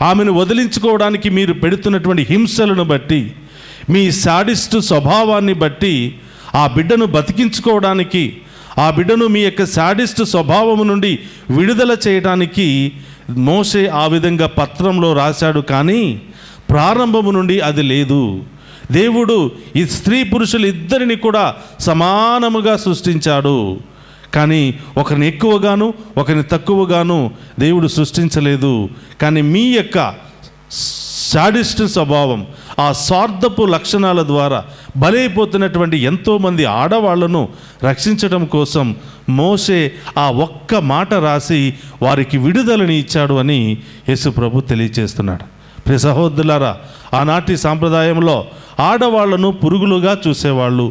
ఆమెను వదిలించుకోవడానికి మీరు పెడుతున్నటువంటి హింసలను బట్టి, మీ సాడిస్టు స్వభావాన్ని బట్టి ఆ బిడ్డను బతికించుకోవడానికి, ఆ బిడ్డను మీ యొక్క సాడిస్టు స్వభావము నుండి విడుదల చేయడానికి మోషే ఆ విధంగా పత్రంలో రాశాడు. కానీ ప్రారంభము నుండి అది లేదు. దేవుడు ఈ స్త్రీ పురుషులు ఇద్దరిని కూడా సమానముగా సృష్టించాడు. కానీ ఒకరిని ఎక్కువగాను ఒకరిని తక్కువగాను దేవుడు సృష్టించలేదు. కానీ మీ యొక్క సాడిస్ట్ స్వభావం, ఆ స్వార్థపు లక్షణాల ద్వారా బలైపోతున్నటువంటి ఎంతోమంది ఆడవాళ్లను రక్షించడం కోసం మోషే ఆ ఒక్క మాట రాసి వారికి విడుదలని ఇచ్చాడు అని యేసు ప్రభు తెలియజేస్తున్నాడు. ప్రియ సహోదరులారా, ఆనాటి సాంప్రదాయంలో ఆడవాళ్లను పురుగులుగా చూసేవాళ్ళు,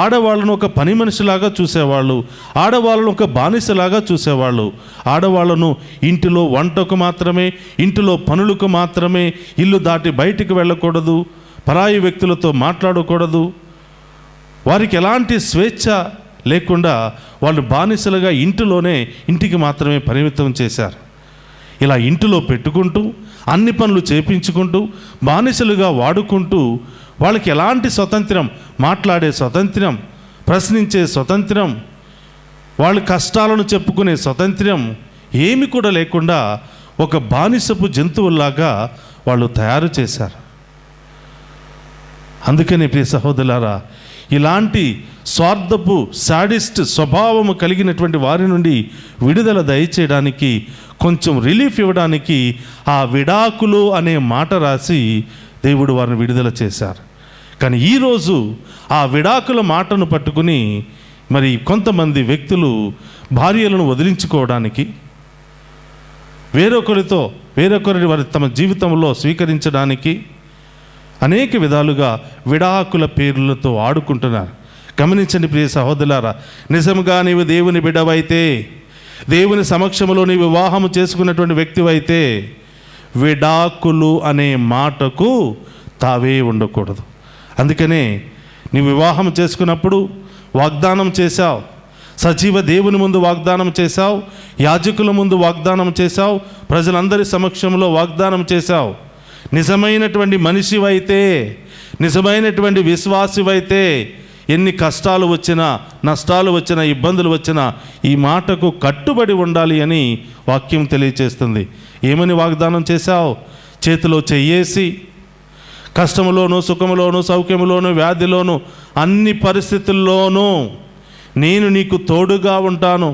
ఆడవాళ్లను ఒక పని మనిషిలాగా చూసేవాళ్ళు, ఆడవాళ్ళను ఒక బానిసలాగా చూసేవాళ్ళు. ఆడవాళ్లను ఇంటిలో వంటకు మాత్రమే, ఇంటిలో పనులకు మాత్రమే, ఇల్లు దాటి బయటికి వెళ్ళకూడదు, పరాయి వ్యక్తులతో మాట్లాడకూడదు, వారికి ఎలాంటి స్వేచ్ఛ లేకుండా వాళ్ళు బానిసలుగా ఇంటికి మాత్రమే పరిమితం చేశారు. ఇలా ఇంటిలో పెట్టుకుంటూ అన్ని పనులు చేపించుకుంటూ బానిసలుగా వాడుకుంటూ వాళ్ళకి ఎలాంటి స్వతంత్రం, మాట్లాడే స్వతంత్రం, ప్రశ్నించే స్వతంత్రం, వాళ్ళ కష్టాలను చెప్పుకునే స్వతంత్రం ఏమి కూడా లేకుండా ఒక బానిసపు జంతువుల్లాగా వాళ్ళు తయారు చేశారు. అందుకని ప్రియ సహోదరులారా, ఇలాంటి స్వార్థపు సాడిస్ట్ స్వభావము కలిగినటువంటి వారి నుండి విడుదల దయచేయడానికి, కొంచెం రిలీఫ్ ఇవ్వడానికి ఆ విడాకులు అనే మాట రాసి దేవుడు వారిని విడుదల చేశారు. కానీ ఈరోజు ఆ విడాకుల మాటను పట్టుకుని మరి కొంతమంది వ్యక్తులు భార్యలను వదిలించుకోవడానికి, వేరొకరిని వారి తమ జీవితంలో స్వీకరించడానికి అనేక విధాలుగా విడాకుల పేర్లతో ఆడుకుంటున్నారు. గమనించండి ప్రియ సహోదరులారా, నిజంగా నీవు దేవుని బిడ్డవైతే, దేవుని సమక్షంలో నీ వివాహము చేసుకున్నటువంటి వ్యక్తివైతే, విడాకులు అనే మాటకు తావే ఉండకూడదు. అందుకనే నీవు వివాహం చేసుకున్నప్పుడు వాగ్దానం చేశావు, సజీవ దేవుని ముందు వాగ్దానం చేశావు, యాజకుల ముందు వాగ్దానం చేశావు, ప్రజలందరి సమక్షంలో వాగ్దానం చేశావు. నిజమైనటువంటి మనిషివైతే, నిజమైనటువంటి విశ్వాసివైతే ఎన్ని కష్టాలు వచ్చినా, నష్టాలు వచ్చినా, ఇబ్బందులు వచ్చినా ఈ మాటకు కట్టుబడి ఉండాలి అని వాక్యం తెలియచేస్తుంది. ఏమని వాగ్దానం చేశావు? చేతిలో చెయ్యేసి కష్టంలోనూ, సుఖంలోనూ, సౌఖ్యంలోనూ, వ్యాధిలోనూ, అన్ని పరిస్థితుల్లోనూ నేను నీకు తోడుగా ఉంటాను,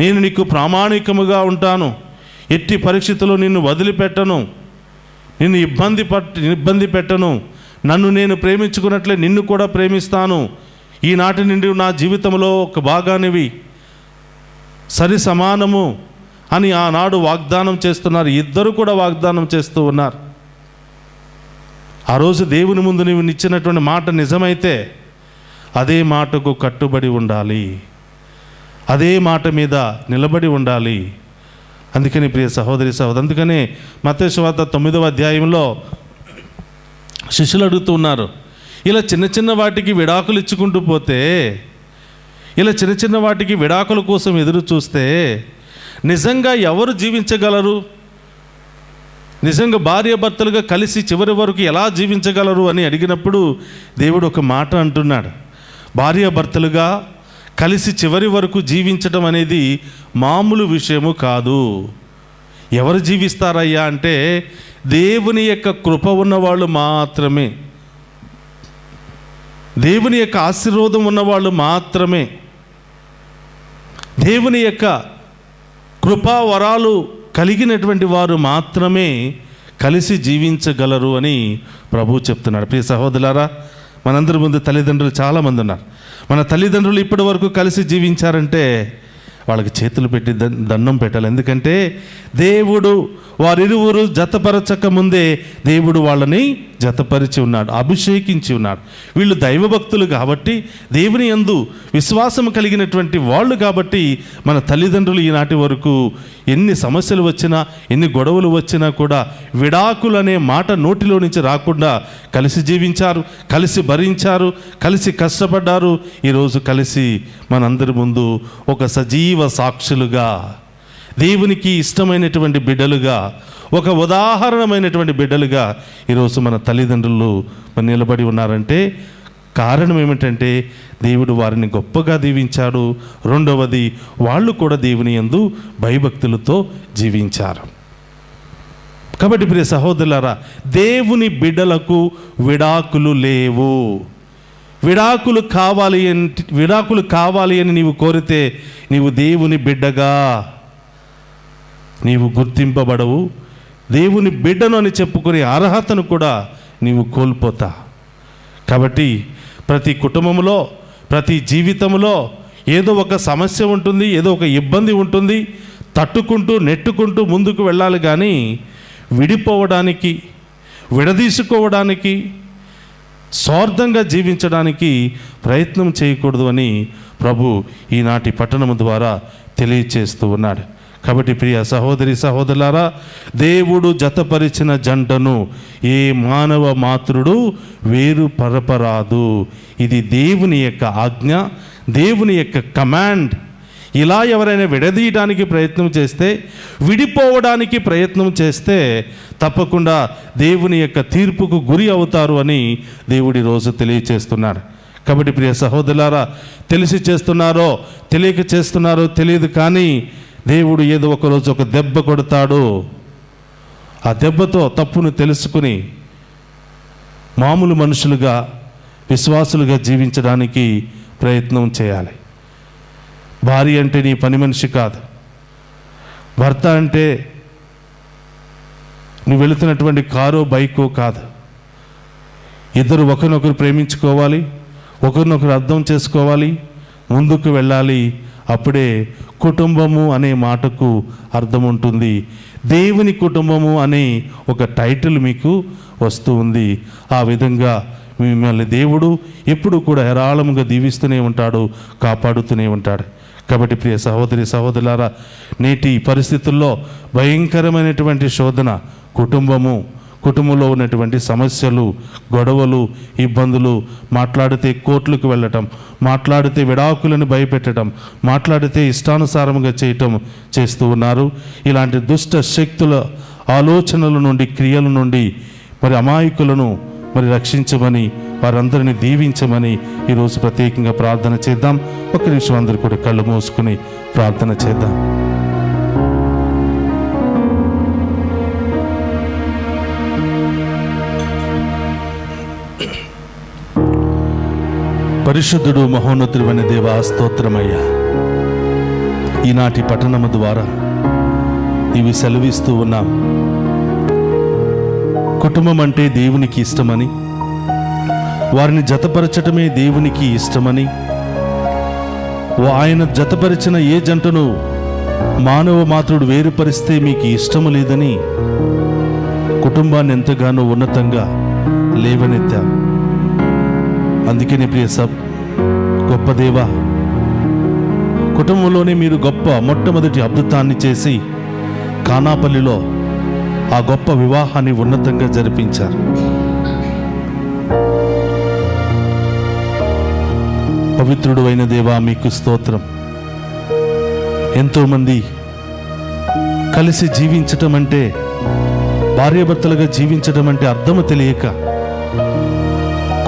నేను నీకు ప్రామాణికముగా ఉంటాను, ఎట్టి పరిస్థితుల్లో నిన్ను వదిలిపెట్టను, నిన్ను ఇబ్బంది పెట్టను, నన్ను నేను ప్రేమించుకున్నట్లే నిన్ను కూడా ప్రేమిస్తాను, ఈనాటి నుండి నా జీవితంలో ఒక భాగానివి, సరి సమానము అని ఆనాడు వాగ్దానం చేస్తున్నారు. ఇద్దరు కూడా వాగ్దానం చేస్తూ ఉన్నారు. ఆ రోజు దేవుని ముందు నీవు ఇచ్చినటువంటి మాట నిజమైతే అదే మాటకు కట్టుబడి ఉండాలి, అదే మాట మీద నిలబడి ఉండాలి. అందుకని ప్రియ సహోదరి సహోదరు, అందుకనే మత్తయి సువార్త 9వ అధ్యాయంలో శిష్యులు అడుగుతూ ఉన్నారు, ఇలా చిన్న చిన్న వాటికి విడాకులు ఇచ్చుకుంటూ పోతే, ఇలా చిన్న చిన్న వాటికి విడాకుల కోసం ఎదురు చూస్తే నిజంగా ఎవరు జీవించగలరు? నిజంగా భార్యాభర్తలుగా కలిసి చివరి వరకు ఎలా జీవించగలరు అని అడిగినప్పుడు దేవుడు ఒక మాట అంటున్నాడు. భార్యాభర్తలుగా కలిసి చివరి వరకు జీవించడం అనేది మామూలు విషయము కాదు. ఎవరు జీవిస్తారయ్యా అంటే దేవుని యొక్క కృప ఉన్నవాళ్ళు మాత్రమే, దేవుని యొక్క ఆశీర్వాదం ఉన్నవాళ్ళు మాత్రమే, దేవుని యొక్క కృపా వరాలు కలిగినటువంటి వారు మాత్రమే కలిసి జీవించగలరు అని ప్రభువు చెప్తున్నాడు. ప్రియ సహోదరులారా, మనందరి ముందు తల్లిదండ్రులు చాలామంది ఉన్నారు. మన తల్లిదండ్రులు ఇప్పటి వరకు కలిసి జీవించారంటే వాళ్ళకి చేతులు పెట్టి దండం పెట్టాలి. ఎందుకంటే దేవుడు వారిరువురు జతపరచక ముందే దేవుడు వాళ్ళని జతపరిచి ఉన్నాడు, అభిషేకించి ఉన్నాడు. వీళ్ళు దైవభక్తులు కాబట్టి, దేవుని యందు విశ్వాసం కలిగినటువంటి వాళ్ళు కాబట్టి మన తల్లిదండ్రులు ఈనాటి వరకు ఎన్ని సమస్యలు వచ్చినా, ఎన్ని గొడవలు వచ్చినా కూడా విడాకులు అనే మాట నోటిలో నుంచి రాకుండా కలిసి జీవించారు, కలిసి భరించారు, కలిసి కష్టపడ్డారు. ఈరోజు కలిసి మనందరి ముందు ఒక సజీవ సాక్షులుగా, దేవునికి ఇష్టమైనటువంటి బిడ్డలుగా, ఒక ఉదాహరణమైనటువంటి బిడ్డలుగా ఈరోజు మన తల్లిదండ్రులు నిలబడి ఉన్నారంటే కారణం ఏమిటంటే దేవుడు వారిని గొప్పగా దీవించాడు. రెండవది, వాళ్ళు కూడా దేవుని యందు భయభక్తులతో జీవించారు. కాబట్టి ప్రియ సహోదరులారా, దేవుని బిడ్డలకు విడాకులు లేవు. విడాకులు కావాలి అని నీవు కోరితే నీవు దేవుని బిడ్డగా నీవు గుర్తింపబడవు. దేవుని బిడ్డను అని చెప్పుకునే అర్హతను కూడా నీవు కోల్పోతా. కాబట్టి ప్రతి కుటుంబంలో, ప్రతి జీవితంలో ఏదో ఒక సమస్య ఉంటుంది, ఏదో ఒక ఇబ్బంది ఉంటుంది. తట్టుకుంటూ నెట్టుకుంటూ ముందుకు వెళ్ళాలి కానీ విడిపోవడానికి, విడదీసుకోవడానికి, స్వార్థంగా జీవించడానికి ప్రయత్నం చేయకూడదు అని ప్రభు ఈనాటి పట్టణం ద్వారా తెలియచేస్తూ ఉన్నాడు. కాబట్టి ప్రియ సహోదరి సహోదరులారా, దేవుడు జతపరిచిన జంటను ఏ మానవ మాతృడు వేరు పరపరాదు. ఇది దేవుని యొక్క ఆజ్ఞ, దేవుని యొక్క కమాండ్. ఇలా ఎవరైనా విడదీయడానికి ప్రయత్నం చేస్తే, విడిపోవడానికి ప్రయత్నం చేస్తే తప్పకుండా దేవుని యొక్క తీర్పుకు గురి అవుతారు అని దేవుడి రోజు తెలియచేస్తున్నాడు. కాబట్టి ప్రియ సహోదరులారా, తెలిసి చేస్తున్నారో తెలియక చేస్తున్నారో తెలియదు కానీ దేవుడు ఏదో ఒకరోజు ఒక దెబ్బ కొడతాడు. ఆ దెబ్బతో తప్పును తెలుసుకుని మామూలు మనుషులుగా, విశ్వాసులుగా జీవించడానికి ప్రయత్నం చేయాలి. భార్య అంటే నీ పని మనిషి కాదు. భర్త అంటే నువ్వు వెళుతున్నటువంటి కారో బైకో కాదు. ఇద్దరు ఒకరినొకరు ప్రేమించుకోవాలి, ఒకరినొకరు అర్థం చేసుకోవాలి, ముందుకు వెళ్ళాలి. అప్పుడే కుటుంబము అనే మాటకు అర్థం ఉంటుంది. దేవుని కుటుంబము అనే ఒక టైటిల్ మీకు వస్తూ ఉంది. ఆ విధంగా మిమ్మల్ని దేవుడు ఎప్పుడు కూడా హేరాళముగా దీవిస్తూనే ఉంటాడు, కాపాడుతూనే ఉంటాడు. కాబట్టి ప్రియ సహోదరి సహోదరులారా, నేటి పరిస్థితుల్లో భయంకరమైనటువంటి శోధన, కుటుంబంలో ఉన్నటువంటి సమస్యలు, గొడవలు, ఇబ్బందులు, మాట్లాడితే కోర్టులకు వెళ్ళటం, మాట్లాడితే విడాకులను భయపెట్టడం, మాట్లాడితే ఇష్టానుసారంగా చేస్తూ ఉన్నారు. ఇలాంటి దుష్ట శక్తుల ఆలోచనల నుండి, క్రియల నుండి మరి అమాయకులను రక్షించమని, వారందరినీ దీవించమని ఈరోజు ప్రత్యేకంగా ప్రార్థన చేద్దాం. ఒక నిమిషం అందరూ కూడా కళ్ళు మూసుకుని ప్రార్థన చేద్దాం. పరిశుద్ధుడు మహోన్నతుడైన దేవా, స్తోత్రమయ్యా. ఈనాటి పఠనము ద్వారా నీవు సెలవిస్తూ ఉన్నావు, కుటుంబం అంటే దేవునికి ఇష్టమని, వారిని జతపరచటమే దేవునికి ఇష్టమని, ఆయన జతపరిచిన ఏ జంటను మానవ మాతృడు వేరుపరిస్తే మీకు ఇష్టము లేదని కుటుంబాన్ని ఎంతగానో ఉన్నతంగా లేవనెత్తా. అందుకని ప్రియ గొప్ప దేవా, కుటుంబంలోనే మీరు గొప్ప మొట్టమొదటి అద్భుతాన్ని చేసి కానాపల్లిలో ఆ గొప్ప వివాహాన్ని ఉన్నతంగా జరిపించారు. పవిత్రుడు అయిన దేవా, మీకు స్తోత్రం. ఎంతోమంది కలిసి జీవించటం అంటే, భార్యాభర్తలుగా జీవించటం అంటే అర్థము తెలియక,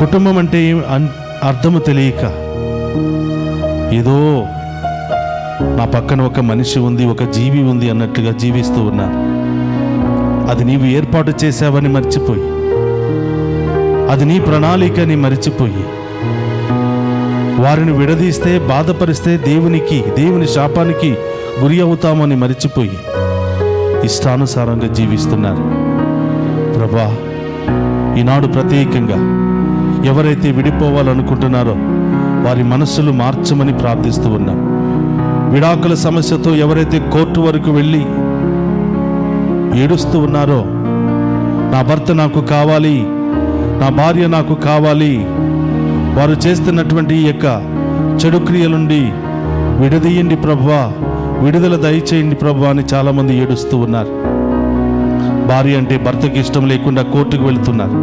కుటుంబం అంటే అర్థము తెలియక, ఏదో నా పక్కన ఒక మనిషి ఉంది, ఒక జీవి ఉంది అన్నట్లుగా జీవిస్తూ ఉన్నారు. అది నీవు ఏర్పాటు చేశావని మర్చిపోయి, అది నీ ప్రణాళికని మర్చిపోయి, వారిని విడదీస్తే, బాధపరిస్తే దేవుని శాపానికి గురి అవుతామని మరిచిపోయి ఇష్టానుసారంగా జీవిస్తున్నారు. ప్రభా, ఈనాడు ప్రత్యేకంగా ఎవరైతే విడిపోవాలనుకుంటున్నారో వారి మనస్సులు మార్చమని ప్రార్థిస్తూ ఉన్నాం. విడాకుల సమస్యతో ఎవరైతే కోర్టు వరకు వెళ్ళి ఏడుస్తూ ఉన్నారో, నా భర్త నాకు కావాలి, నా భార్య నాకు కావాలి, వారు చేస్తున్నటువంటి ఈ యొక్క చెడు క్రియల నుండి విడదీయండి ప్రభువా, విడుదల దయచేయండి ప్రభువా అని చాలామంది ఏడుస్తూ ఉన్నారు. భార్య అంటే భర్తకి ఇష్టం లేకుండా కోర్టుకు వెళుతున్నారు,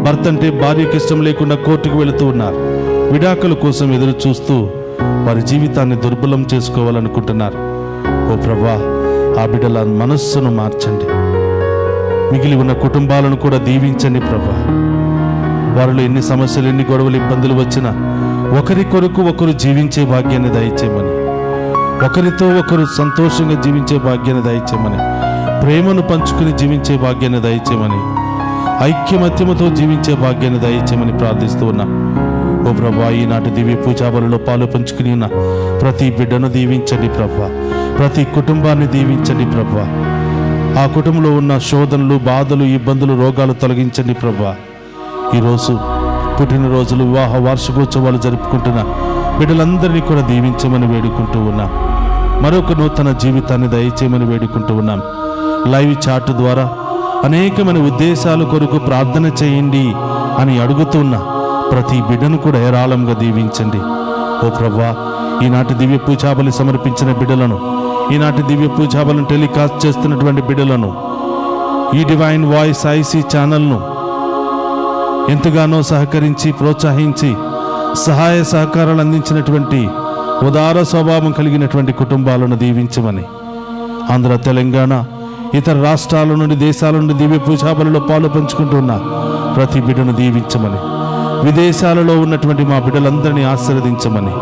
భర్త అంటే భార్యకి ఇష్టం లేకుండా కోర్టుకు వెళుతూ ఉన్నారు. విడాకుల కోసం ఎదురు చూస్తూ వారి జీవితాన్ని దుర్బలం చేసుకోవాలనుకుంటున్నారు. ఓ ప్రభువా, ఆ బిడ్డల మనస్సును మార్చండి, మిగిలి ఉన్న కుటుంబాలను కూడా దీవించండి ప్రభువా. వారిలో ఎన్ని సమస్యలు, ఎన్ని గొడవలు, ఇబ్బందులు వచ్చినా ఒకరి కొరకు ఒకరు జీవించే భాగ్యాన్ని దయచేయమని, ఒకరితో ఒకరు సంతోషంగా జీవించే భాగ్యాన్ని దయచేయమని, ప్రేమను పంచుకుని జీవించే భాగ్యాన్ని దయచేయమని, ఐక్యమత్యముతో జీవించే భాగ్యాన్ని దయచేయమని ప్రార్థిస్తూ ఉన్నాం. ఓ ప్రభా, ఈనాటి దివ్య పూజాబలలో పాలు పంచుకుని ఉన్న ప్రతి బిడ్డను దీవించండి ప్రభా, ప్రతి కుటుంబాన్ని దీవించండి ప్రభా. ఆ కుటుంబంలో ఉన్న శోధనలు, బాధలు, ఇబ్బందులు, రోగాలు తొలగించండి ప్రభా. ఈరోజు పుట్టినరోజులు, వివాహ వార్షికోత్సవాలు జరుపుకుంటున్న బిడ్డలందరినీ కూడా దీవించమని వేడుకుంటూ ఉన్నాం. మరొక నూతన జీవితాన్ని దయచేయమని వేడుకుంటూ ఉన్నాం. లైవ్ చాట్ ద్వారా అనేకమైన ఉద్దేశాల కొరకు ప్రార్థన చేయండి అని అడుగుతున్న ప్రతి బిడ్డను కూడా ఏరాళంగా దీవించండి. ఓ ప్రభువా, ఈనాటి దివ్య పూజాబలి సమర్పించిన బిడ్డలను, ఈనాటి దివ్య పూజాబలను టెలికాస్ట్ చేస్తున్నటువంటి బిడ్డలను, ఈ డివైన్ వాయిస్ ఐసీ ఛానల్ను ఎంతగానో సహకరించి, ప్రోత్సహించి, సహాయ సహకారాలు అందించినటువంటి ఉదార స్వభావం కలిగినటువంటి కుటుంబాలను దీవించమని, ఆంధ్ర, తెలంగాణ, ఇతర రాష్ట్రాల నుండి, దేశాల నుండి దివ్య పూజాబలిలో పాలు పంచుకుంటున్న ప్రతి బిడ్డను దీవించమని, విదేశాలలో ఉన్నటువంటి మా బిడ్డలందరినీ ఆశీర్వదించమని,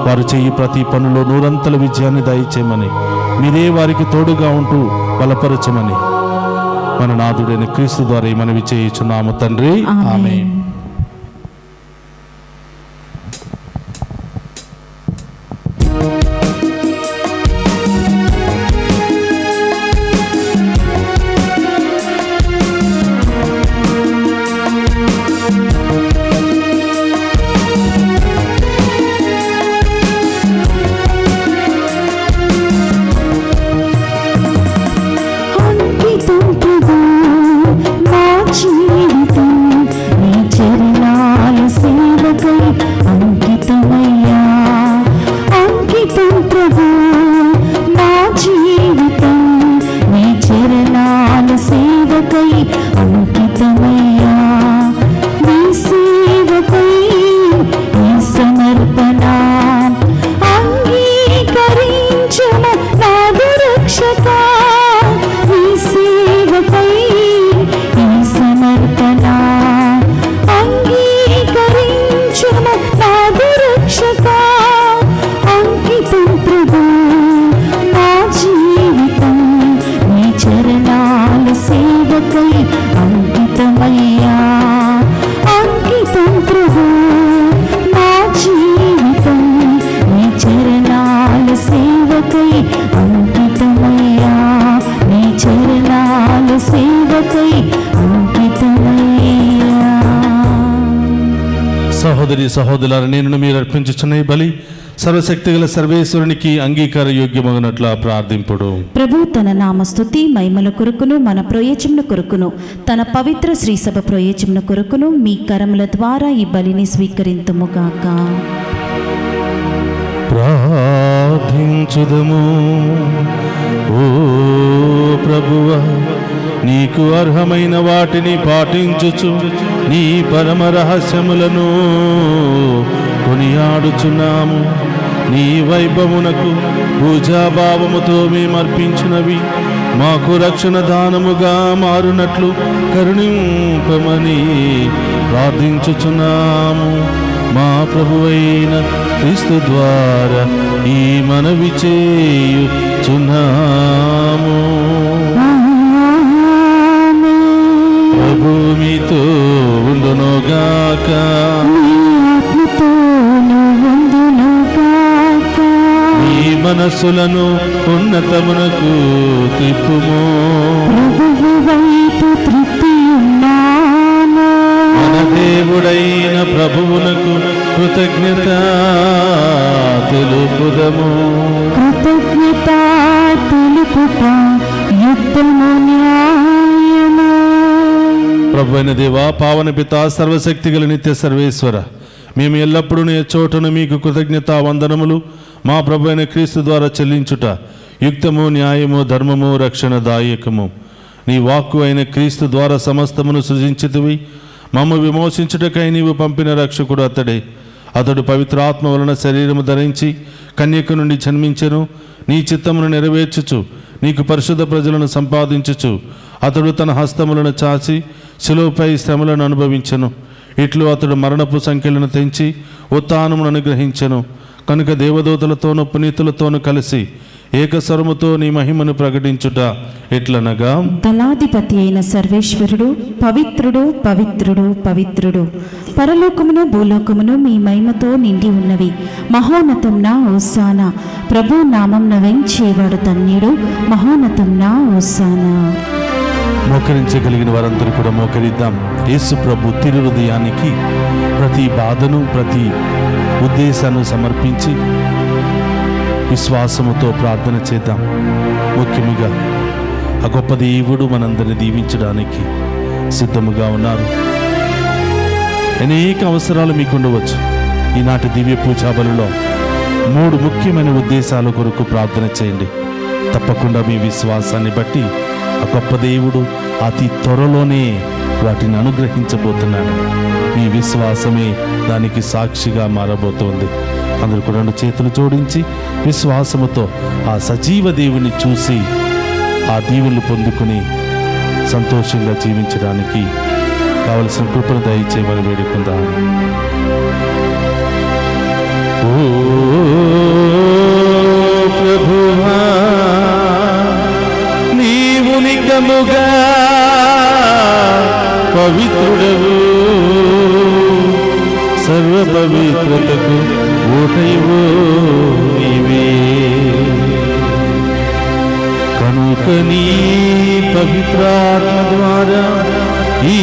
వారు చేయి ప్రతి పనులో నూరంతల విజయాన్ని దయచేయమని, మీరే వారికి తోడుగా ఉంటూ బలపరచమని మన నాథుడైన క్రీస్తు ద్వారా మనవి చేయుచున్నాము తండ్రి. ఆమేన్. అంకితం ప్రభు సహోదరి సహోదరులారా, నేను మీరు అర్పించుచున్న ఈ బలి సర్వశక్తిగల సర్వేశ్వరునికి అంగీకార యోగ్యమగినట్ల ప్రార్థింపుడు. ప్రభు తన నామస్తుతి మహిమల కొరకును మన ప్రయోజన కొరకును తన పవిత్ర శ్రీసభ ప్రయోజన కొరకును మీ కరముల ద్వారా ఈ బలిని స్వీకరింతుముగాక. ప్రార్థించుదము. ఓ ప్రభువా, నీకు అర్హమైన వాటిని పాటించుచు నీ పరమ రహస్యములను కొనియాడుచున్నాము. నీ వైభవమునకు పూజాభావముతో మేమర్పించినవి మాకు రక్షణ దానముగా మారునట్లు కరుణింపమని ప్రార్థించుచున్నాము. మా ప్రభువైన క్రీస్తు ద్వారా ఈ మనవి చేయుచున్నాము. ప్రభు మీతో ఉండునుగాక. మీ మనస్సులను ఉన్నతమునకు తిప్పుము. మన దేవుడైన ప్రభువునకు కృతజ్ఞత తెలుపుదము. కృతజ్ఞత తెలుపుట యుద్ధము న్యాయము. ప్రభు అయిన దేవా, పావన పిత, సర్వశక్తి గల నిత్య సర్వేశ్వర, మేము ఎల్లప్పుడూ నీ చోటను మీకు కృతజ్ఞత వందనములు మా ప్రభు అయిన క్రీస్తు ద్వారా చెల్లించుట యుక్తము, న్యాయము, ధర్మము, రక్షణదాయకము. నీ వాక్కు అయిన క్రీస్తు ద్వారా సమస్తమును సృజించితివి. మమ్మ విమోచించుటకై నీవు పంపిన రక్షకుడు అతడే. అతడు పవిత్రాత్మ వలన శరీరము ధరించి కన్యక నుండి జన్మించెను. నీ చిత్తమును నెరవేర్చుచు నీకు పరిశుద్ధ ప్రజలను సంపాదించుచు అతడు తన హస్తములను చాచి శిలువపై శ్రమలను అనుభవించెను. ఇట్లు అతడు మరణపు సంఖ్యలను తెంచి ఉత్థానమును అనుగ్రహించెను. కనుక దేవదూతలతోనూ పునీతులతోనూ కలిసి ఏకస్వరముతో నీ మహిమను ప్రకటించుట ఎట్లనగా, దళాధిపతి అయిన సర్వేశ్వరుడు పవిత్రుడు పవిత్రుడు పవిత్రుడు, పరలోకమును భూలోకమును మీ మహిమతో నిండి ఉన్నవి. మహోన్నతంన హోసానా, ప్రభు నామం నవించేవాడు ధన్యుడు. మహోన్నతంన హోసానా. మోకరించగలిగిన వారందరూ కూడా మోకరిద్దాం. యేసు ప్రభు తిరుహృదయానికి ప్రతి బాధను, ప్రతి ఉద్దేశాన్ని సమర్పించి విశ్వాసముతో ప్రార్థన చేద్దాం. ముఖ్యముగా ఆ గొప్ప దేవుడు మనందరిని దీవించడానికి సిద్ధముగా ఉన్నారు. అనేక అవసరాలు మీకు ఉండవచ్చు. ఈనాటి దివ్య పూజా బలిలో 3 ముఖ్యమైన ఉద్దేశాల కొరకు ప్రార్థన చేయండి. తప్పకుండా మీ విశ్వాసాన్ని బట్టి ఆ గొప్ప దేవుడు అతి త్వరలోనే వాటిని అనుగ్రహించబోతున్నాడు. మీ విశ్వాసమే దానికి సాక్షిగా మారబోతోంది. అందరూ కూడా 2 చేతులు జోడించి విశ్వాసముతో ఆ సజీవ దేవుని చూసి ఆ దీవెనలు పొందుకుని సంతోషంగా జీవించడానికి కావలసిన కృపను దయచేయమని వేడుకుందాం. ఓ ప్రభువా, నీవు నిజముగా పవిత్రుడవు, సర్వ పవిత్రతకు ఊటయువు నీవే. కనుక నీ పవిత్రాత్మ ద్వారా ఈ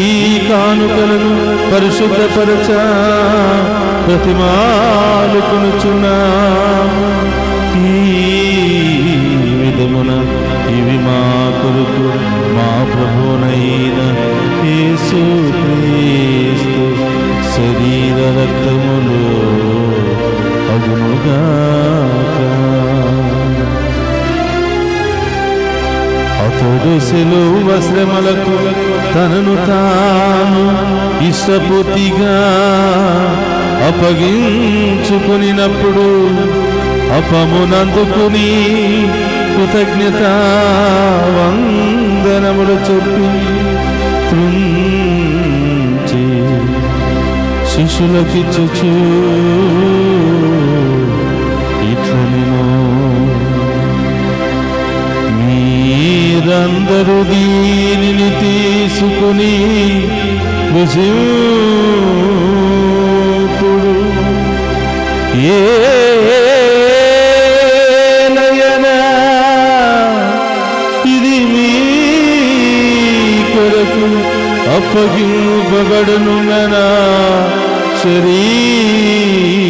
కానుకలను పరిశుద్ధపరచ ప్రతిమాలుకొనుచున్నాము. ఈ విధమున ఇవి మా కొరకు మా ప్రభువునైన యేసుక్రీస్తు శరీర రక్తములు అగునుగాక. అతడు సిలువ శ్రమలకు తనను తాను ఇష్టపూర్తిగా అప్పగించుకునినప్పుడు అపమునందుకుని కృతజ్ఞత వందనములు చెప్పి త్రుంచి శిష్యులకిచ్చుచు ఇట్లనెను, మీరందరూ దీనిని తీసుకుని భుజింతుడు. ఏలయనా ఇది మీ కొరకు అప్పగింపబడును నా శరీరము.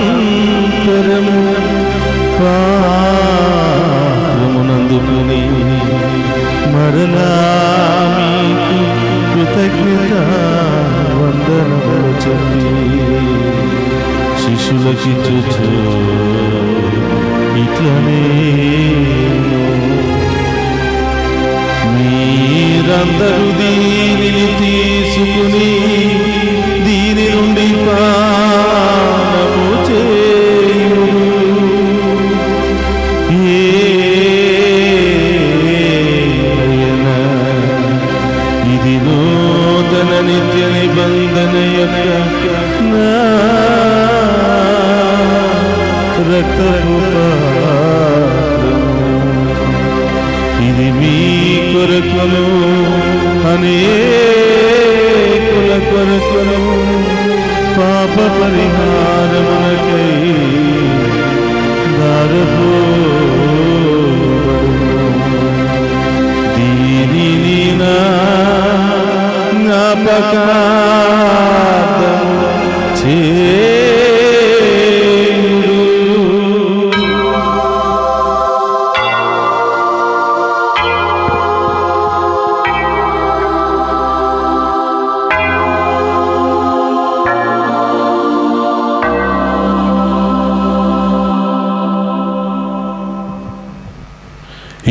భోజనానంతరము పాత్రమునందుకుని మరలా మీకు కృతజ్ఞత వందనములు చెప్పి శిష్యులకిచ్చుచు ఇట్లనే మీరందరూ దీనిని తీసుకుని దీని నుండి పానము చేయుడు. ఇది నూతన నిత్య నిబంధన యొక్క నా రక్తపు పాత్రము. ఇది మీ కొరకును అనేకుల కొరకును పాప పరిహారమునకై దారపోబడును. దీనిని నా జ్ఞాపకార్థము చేయుడు.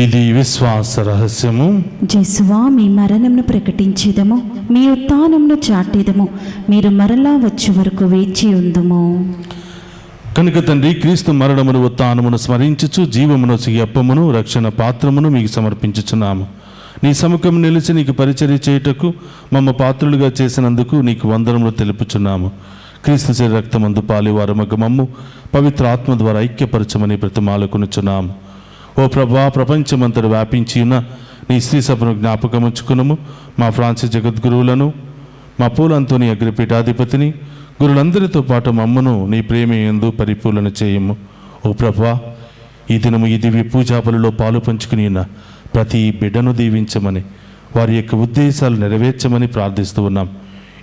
ఇది విశ్వాస రహస్యము. జేసువా, మీ మరణంను ప్రకటించేదము, మీ ఉత్థానమును చాటేదము, మీరు మరలా వచ్చే వరకు వేచి ఉందుము. కనుక తండ్రి, క్రీస్తు మరణమును ఉత్థానమును స్మరించుచు జీవమును అప్పమును రక్షణ పాత్రమును మీకు సమర్పించుచున్నాము. నీ సముఖం నిలిచి నీకు పరిచర్య చేయుటకు మమ్మ పాత్రులుగా చేసినందుకు నీకు వందనములు తెలుపుచున్నాము. క్రీస్తు శరీర రక్తమందు పాలివారమగు మమ్ము పవిత్ర ఆత్మ ద్వారా ఐక్యపరచమని బ్రతిమాలుకొనుచున్నాము. ఓ ప్రభువా, ప్రపంచమంతటా వ్యాపించి ఉన్న నీ స్త్రీ సభను జ్ఞాపకముంచుకునము. మా ఫ్రాన్సిస్ జగద్గురువులను, మా పూలంతోని అగ్రపీఠాధిపతిని, గురులందరితో పాటు మమ్మను నీ ప్రేమ యందు పరిపూర్ణ చేయము. ఓ ప్రభువా, ఈ దినము ఈ దివ్య పూజా బలిలో పాలు పంచుకుని ఉన్న ప్రతి బిడ్డను దీవించమని, వారి యొక్క ఉద్దేశాలు నెరవేర్చమని ప్రార్థిస్తూ ఉన్నాం.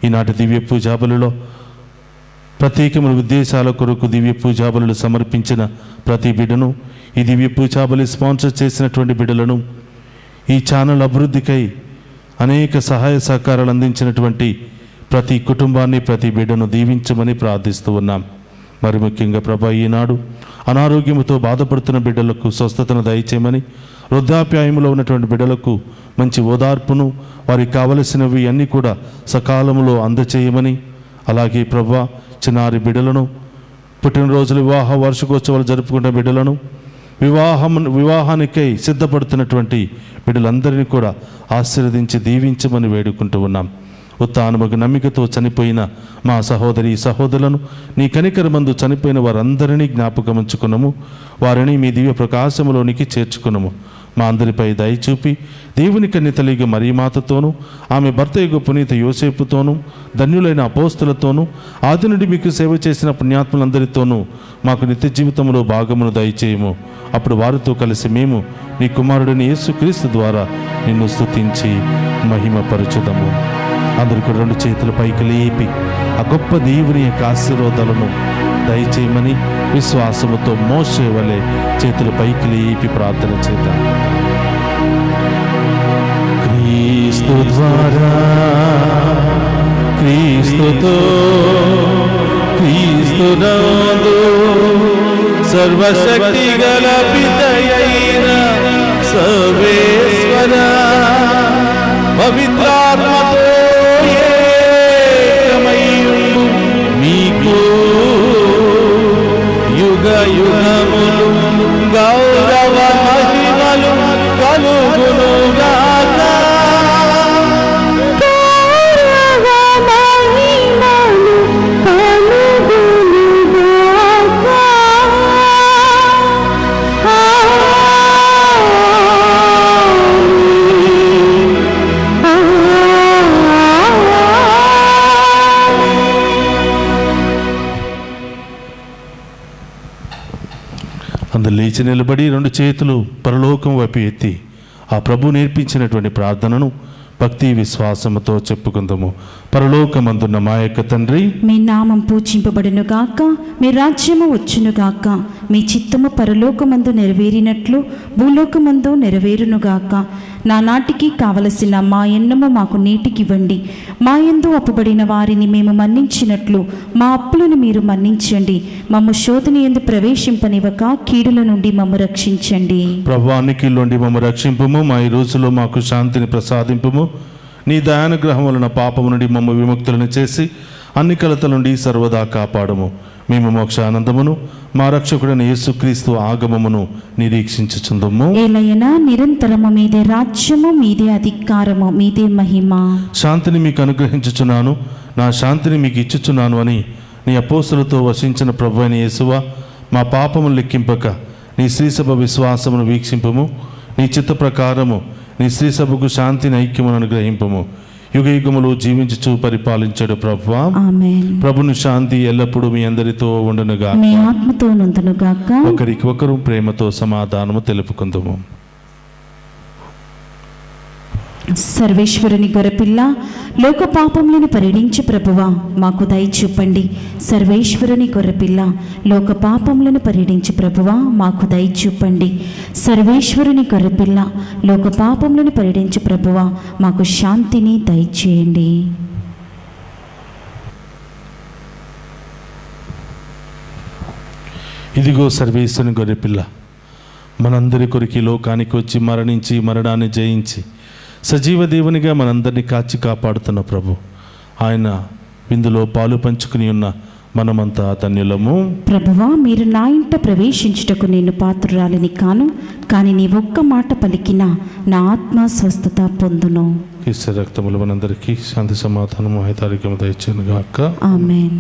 ఈనాటి దివ్య పూజా బలిలో ప్రత్యేకమైన ఉద్దేశాల కొరకు దివ్య పూజా బలులు సమర్పించిన ప్రతి బిడ్డను, ఈ దివ్య పూజా బలి స్పాన్సర్ చేసినటువంటి బిడ్డలను, ఈ ఛానల్ అభివృద్ధికై అనేక సహాయ సహకారాలు అందించినటువంటి ప్రతి కుటుంబాన్ని, ప్రతి బిడ్డను దీవించమని ప్రార్థిస్తూ ఉన్నాం. మరి ముఖ్యంగా ప్రభా, ఈనాడు అనారోగ్యముతో బాధపడుతున్న బిడ్డలకు స్వస్థతను దయచేయమని, వృద్ధాప్యాయములో ఉన్నటువంటి బిడ్డలకు మంచి ఓదార్పును, వారికి కావలసినవి అన్నీ కూడా సకాలంలో అందచేయమని, అలాగే ప్రభా చిన్నారి బిడ్డలను, పుట్టినరోజులు, వివాహ వార్షికోత్సవాలు జరుపుకున్న బిడ్డలను, వివాహానికై సిద్ధపడుతున్నటువంటి బిడ్డలందరినీ కూడా ఆశీర్వదించి దీవించమని వేడుకుంటూ ఉన్నాం. ఉత్థానముకు నమ్మికతో చనిపోయిన మా సహోదరి సహోదరులను, నీ కనికరమందు చనిపోయిన వారందరినీ జ్ఞాపకముంచుకున్నాము. వారిని మీ దివ్య ప్రకాశములోనికి చేర్చుకున్నాము. మా అందరిపై దయచూపి దేవుని కన్య తల్లి మరియమాతతోనూ, ఆమె భర్త యొక్క పునీత యోసేపుతోనూ, ధన్యులైన అపోస్తులతోనూ, ఆది నుండి మీకు సేవ చేసిన పుణ్యాత్ములందరితోనూ మాకు నిత్య జీవితంలో భాగమును దయచేయము. అప్పుడు వారితో కలిసి మేము నీ కుమారుడిని యేసుక్రీస్తు ద్వారా నిన్ను స్తుతించి మహిమపరచుదము. అందరికీ రెండు చేతుల పైకి లేపి ఆ గొప్ప దేవుని యొక్క ఆశీర్వాదాలను దయచేయమని విశ్వాసముతో మోషే వలె చేతుల పైకి లేపి ప్రార్థన చేద్దాం. క్రీస్తు ద్వారా, క్రీస్తుతో, క్రీస్తునందు సర్వశక్తి గల పితయైన సర్వేశ్వర పవిత్రాత్మతో ఏకమయ్యుండు మీకు యుగ యుగములు గౌరవ మహిమలు కలుగునుగాక. లేచి నిలబడి 2 చేతులు పరలోకం వైపు ఎత్తి ఆ ప్రభు నేర్పించినటువంటి ప్రార్థనను భక్తి విశ్వాసముతో చెప్పుకుందాము. పరలోకమందున్న మా యొక్క తండ్రి, మీ నామం పూజింపబడును గాక, మీ రాజ్యము వచ్చును గాక, మీ చిత్తము పరలోకమందు నెరవేరినట్లు భూలోకమందు నెరవేరును గాక. నానాటికి కావలసిన మా ఎన్నము మాకు నేటికివ్వండి. మా యందు అప్పుబడిన వారిని మేము మన్నించినట్లు మా అప్పులను మీరు మన్నించండి. మమ్ము శోధన యందు ప్రవేశింపనివ్వక కీడుల నుండి మమ్ము రక్షించండి. ప్రభువా, అన్నిటిలోండి మమ్ము రక్షింపుము. మా ఈ రోజులో మాకు శాంతిని ప్రసాదింపుము. నీ దయానుగ్రహం వలన పాపము నుండి మమ్ము విముక్తులను చేసి అన్ని కలతల నుండి సర్వదా కాపాడము. మేము మోక్షానందమును మా రక్షకుడైన యేసుక్రీస్తు ఆగమమును నిరీక్షించుచుందుము. ఏలయనా నిరంతరము మీదే రాజ్యము, మీదే అధికారము, మీదే మహిమ. శాంతిని మీకు అనుగ్రహించుచున్నాను, నా శాంతిని మీకు ఇచ్చుచున్నాను అని నీ అపోస్తులతో వసించిన ప్రభువైన యేసువా, మా పాపమును లెక్కింపక నీ శ్రీసభ విశ్వాసమును వీక్షింపము. నీ చిత్త ప్రకారము నీ శ్రీసభకు శాంతిని ఐక్యమును అనుగ్రహింపము. యుగ యుగములు జీవించుచు పరిపాలించడు ప్రభువా. ఆమేన్. ప్రభుని శాంతి ఎల్లప్పుడూ మీ అందరితో ఉండునుగా, మీ ఆత్మతో నుండునుగాక. ఒకరికి ఒకరు ప్రేమతో సమాధానము తెలుపుకుందుము. సర్వేశ్వరుని గొర్రెపిల్ల, లోక పాపములను పరిహరించి ప్రభువా మాకు దయ చూపండి. సర్వేశ్వరుని గొర్రెపిల్ల, లోక పాపములను పరిహరించి ప్రభువా మాకు దయ చూపండి. సర్వేశ్వరుని గొర్రెపిల్ల, లోక పాపములను పరిహరించి ప్రభువా మాకు శాంతిని దయచేయండి. ఇదిగో సర్వేశ్వరుని గొర్రెపిల్ల, మనందరి కొరికి లోకానికి వచ్చి మరణించి మరణాన్ని జయించి సజీవ దేవునిగా మనందరినీ కాచి కాపాడుతున్న ప్రభు, ఆయన విందులో పాలు పంచుకుని ఉన్న మనమంతా ధన్యులము. ప్రభువా, మీరు నా ఇంట ప్రవేశించుటకు నేను పాత్రురాలిని కాను, కానీ నీ ఒక్క మాట పలికినా నా ఆత్మ స్వస్థత పొందును. క్రీస్తు రక్తములు మనందరికీ శాంతి సమాధానము ఆయుధారోగ్యము దయచేయునుగాక. ఆమేన్.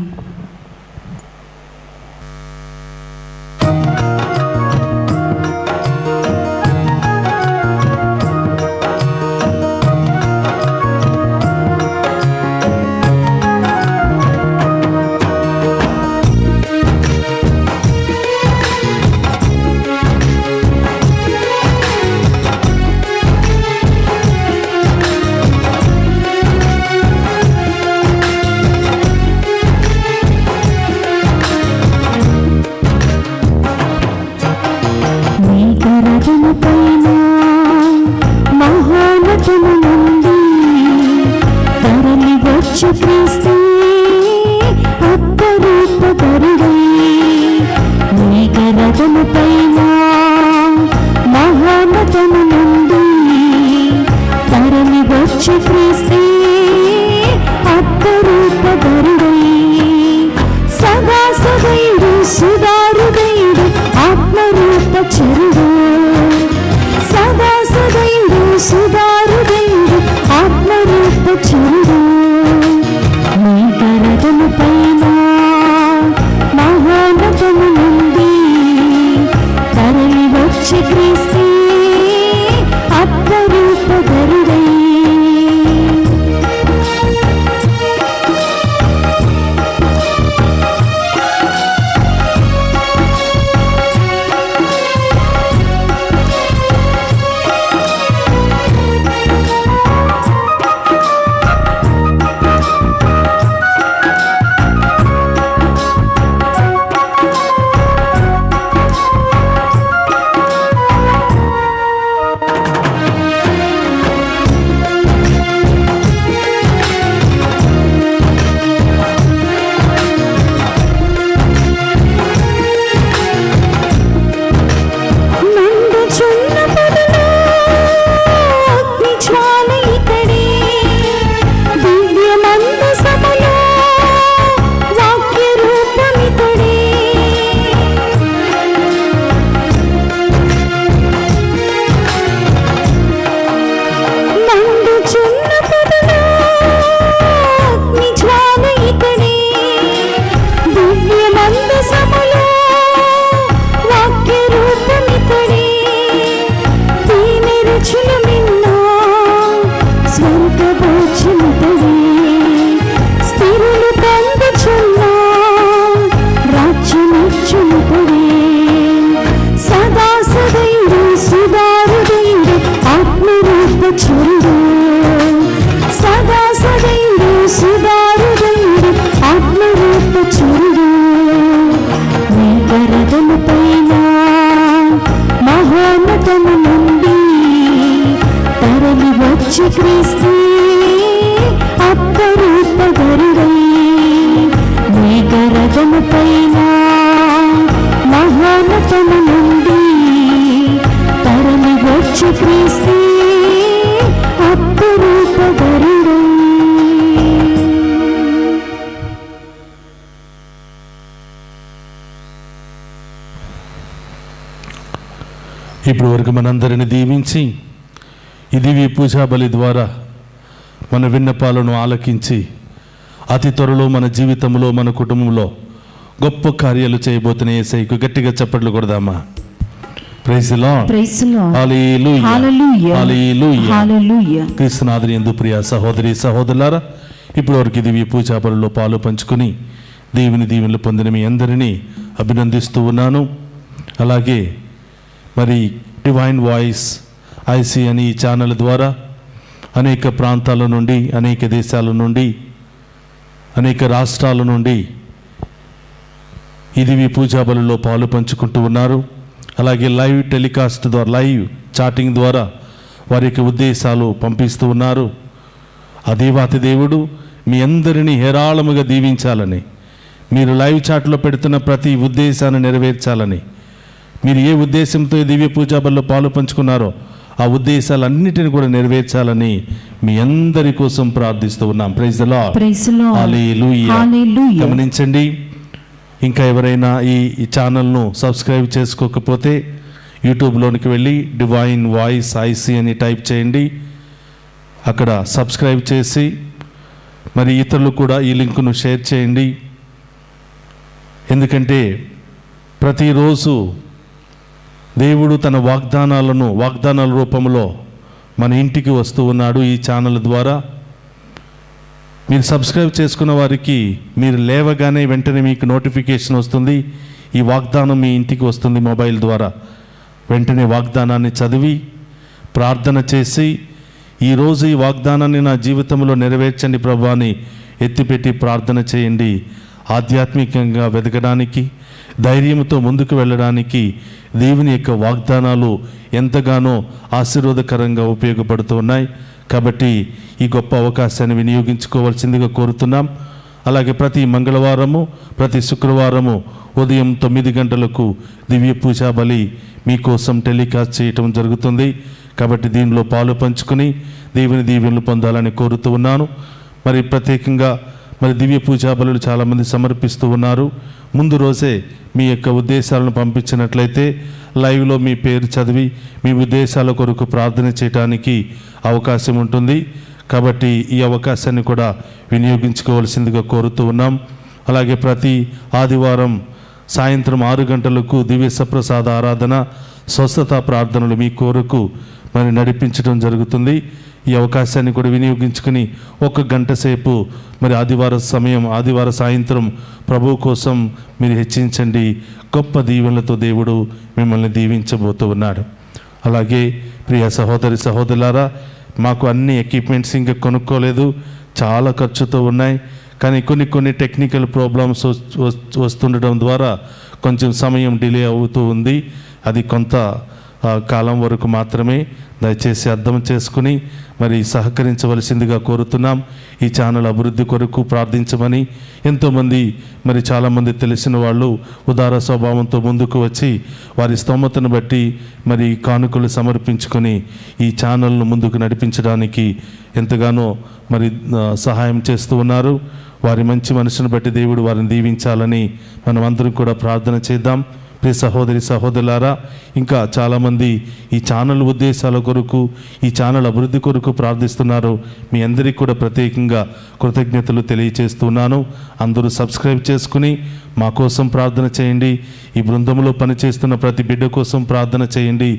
క్రీస్తు అప్పరూపధరుడై మేఘరథము పైన మహోన్నతము నుండి తరలి వచ్చి క్రీస్తు అప్పరూపధరుడై సదా సదయుడు సుధారుడయుడు ఆత్మరూపచరుడు సదా సదయుడు సుధారుడయుడు ఆత్మరూపచరుడు మేఘరథము పైన మహోన్నతము నుండి తరలి వచ్చి క్రీస్తు అప్పరూపధరుడై మహోన్నతము నుండి తరలి వచ్చి క్రీస్తు అప్పరూపధరుడై మేఘరథము పైన మహోన్నతము నుండి తరలి వచ్చి క్రీస్తు అప్పరూపధరుడై. ఇప్పుడు వరకు మనందరిని దీవించి ఈ దివ్య పూజా బలి ద్వారా మన విన్నపాలను ఆలకించి అతి త్వరలో మన జీవితంలో మన కుటుంబంలో గొప్ప కార్యాలు చేయబోతున్న యేసయ్యకు గట్టిగా చప్పట్లు కొడదామా? Praise the lord. Praise the lord. Hallelujah. Hallelujah. Hallelujah. Hallelujah. క్రీస్తునాథుని యందు ప్రియ సహోదరి సహోదరులారా, ఇప్పటి వరకు దివ్య పూజా బలిలో పాలు పంచుకుని దీవెనలు పొందిన మీ అందరినీ అభినందిస్తూ ఉన్నాను. అలాగే మరి డివైన్ వాయిస్ ఐసీ అని ఈ ఛానల్ ద్వారా అనేక ప్రాంతాల నుండి, అనేక దేశాల నుండి, అనేక రాష్ట్రాల నుండి ఈ దివ్య పూజా బలిలో పాలు పంచుకుంటూ ఉన్నారు. అలాగే లైవ్ టెలికాస్ట్ ద్వారా, లైవ్ చాటింగ్ ద్వారా వారి యొక్క ఉద్దేశాలు పంపిస్తూ ఉన్నారు. ఆ దేవాతి దేవుడు మీ అందరినీ హేరాళముగా దీవించాలని, మీరు లైవ్ చాట్లో పెడుతున్న ప్రతి ఉద్దేశాన్ని నెరవేర్చాలని, మీరు ఏ ఉద్దేశంతో ఈ దివ్య పూజా బలిలో పాలు పంచుకున్నారో ఆ ఉద్దేశాలన్నిటిని కూడా నెరవేర్చాలని మీ అందరి కోసం ప్రార్థిస్తూ ఉన్నాం. Praise the lord. హల్లెలూయా. గమనించండి, ఇంకా ఎవరైనా ఈ ఛానల్ను సబ్స్క్రైబ్ చేసుకోకపోతే యూట్యూబ్లోనికి వెళ్ళి డివైన్ వాయిస్ ఐసీ అని టైప్ చేయండి. అక్కడ సబ్స్క్రైబ్ చేసి మరి ఇతరులు కూడా ఈ లింకును షేర్ చేయండి. ఎందుకంటే ప్రతిరోజు దేవుడు తన వాగ్దానాల రూపంలో మన ఇంటికి వస్తూ ఉన్నాడు. ఈ ఛానల్ ద్వారా మీరు సబ్స్క్రైబ్ చేసుకున్న వారికి మీరు లేవగానే వెంటనే మీకు నోటిఫికేషన్ వస్తుంది. ఈ వాగ్దానం మీ ఇంటికి వస్తుంది మొబైల్ ద్వారా. వెంటనే వాగ్దానాన్ని చదివి ప్రార్థన చేసి, ఈరోజు ఈ వాగ్దానాన్ని నా జీవితంలో నెరవేర్చండి ప్రభువా అని ఎత్తిపెట్టి ప్రార్థన చేయండి. ఆధ్యాత్మికంగా వెతకడానికి, ధైర్యంతో ముందుకు వెళ్ళడానికి దేవుని యొక్క వాగ్దానాలు ఎంతగానో ఆశీర్వాదకరంగా ఉపయోగపడుతూ ఉన్నాయి. కాబట్టి ఈ గొప్ప అవకాశాన్ని వినియోగించుకోవాల్సిందిగా కోరుతున్నాం. అలాగే ప్రతి మంగళవారము, ప్రతి శుక్రవారము ఉదయం 9 గంటలకు దివ్య పూజా బలి మీకోసం టెలికాస్ట్ చేయటం జరుగుతుంది. కాబట్టి దీనిలో పాలు పంచుకుని దేవుని దీవెనలు పొందాలని కోరుతూ ఉన్నాను. మరి ప్రత్యేకంగా దివ్య పూజా బలులు చాలామంది సమర్పిస్తూ ఉన్నారు. ముందు రోజే మీ యొక్క ఉద్దేశాలను పంపించినట్లయితే లైవ్లో మీ పేరు చదివి మీ ఉద్దేశాల కొరకు ప్రార్థన చేయడానికి అవకాశం ఉంటుంది. కాబట్టి ఈ అవకాశాన్ని కూడా వినియోగించుకోవాల్సిందిగా కోరుతూ ఉన్నాం. అలాగే ప్రతి ఆదివారం సాయంత్రం 6 గంటలకు దివ్య సప్రసాద ఆరాధన, స్వస్థత ప్రార్థనలు మీ కొరకు నడిపించడం జరుగుతుంది. ఈ అవకాశాన్ని కూడా వినియోగించుకుని 1 గంట సేపు ఆదివార సాయంత్రం ప్రభువు కోసం మీరు హెచ్చించండి. గొప్ప దీవెనలతో దేవుడు మిమ్మల్ని దీవించబోతూ ఉన్నాడు. అలాగే ప్రియ సహోదరి సహోదరులారా, మాకు అన్ని ఎక్విప్మెంట్స్ ఇంకా కొనుక్కోలేదు, చాలా ఖర్చుతో ఉన్నాయి. కానీ కొన్ని టెక్నికల్ ప్రాబ్లమ్స్ వస్తుండడం ద్వారా కొంచెం సమయం డిలే అవుతూ ఉంది. అది కొంత కాలం వరకు మాత్రమే. దయచేసి అర్థం చేసుకుని సహకరించవలసిందిగా కోరుతున్నాం. ఈ ఛానల్ అభివృద్ధి కొరకు ప్రార్థించమని ఎంతోమంది చాలామంది తెలిసిన వాళ్ళు ఉదార స్వభావంతో ముందుకు వచ్చి వారి స్తోమతను బట్టి కానుకలు సమర్పించుకొని ఈ ఛానల్ను ముందుకు నడిపించడానికి ఎంతగానో సహాయం చేస్తూ ఉన్నారు. వారి మంచి మనసును బట్టి దేవుడు వారిని దీవించాలని మనం అందరం కూడా ప్రార్థన చేద్దాం. ప్రియ సహోదరి సహోదరులారా, ఇంకా చాలామంది ఈ ఛానల్ ఉద్దేశాల కొరకు, ఈ ఛానల్ అభివృద్ధి కొరకు ప్రార్థిస్తున్నారు. మీ అందరికీ కూడా ప్రత్యేకంగా కృతజ్ఞతలు తెలియచేస్తున్నాను. అందరూ సబ్స్క్రైబ్ చేసుకుని మా కోసం ప్రార్థన చేయండి. ఈ బృందంలో పనిచేస్తున్న ప్రతి బిడ్డ కోసం ప్రార్థన చేయండి.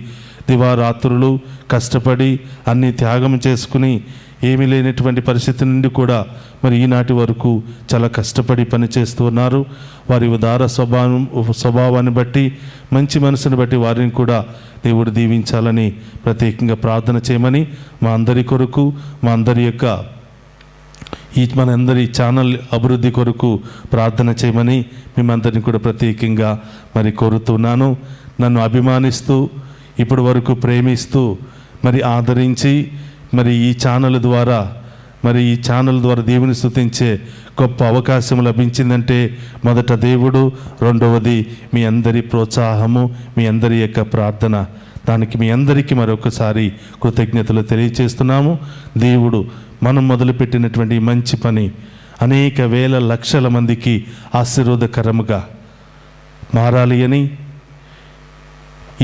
దివారాత్రులు కష్టపడి అన్ని త్యాగం చేసుకుని ఏమీ లేనటువంటి పరిస్థితి నుండి కూడా ఈనాటి వరకు చాలా కష్టపడి పనిచేస్తూ ఉన్నారు. వారి ఉదార స్వభావాన్ని బట్టి, మంచి మనసును బట్టి వారిని కూడా దేవుడు దీవించాలని ప్రత్యేకంగా ప్రార్థన చేయమని మా అందరి కొరకు, మా అందరి యొక్క మనందరి ఛానల్ అభివృద్ధి కొరకు ప్రార్థన చేయమని మేమందరినీ కూడా ప్రత్యేకంగా కోరుతున్నాను. నన్ను అభిమానిస్తూ ఇప్పటి వరకు ప్రేమిస్తూ మరి ఆదరించి మరి ఈ ఛానల్ ద్వారా దేవుని స్తుతించే గొప్ప అవకాశం లభించిందంటే మొదట దేవుడు, రెండవది మీ అందరి ప్రోత్సాహము, మీ అందరి యొక్క ప్రార్థన. దానికి మీ అందరికీ మరొకసారి కృతజ్ఞతలు తెలియచేస్తున్నాము. దేవుడు మనం మొదలుపెట్టినటువంటి మంచి పని అనేక వేల లక్షల మందికి ఆశీర్వాదకరముగా మారాలి అని,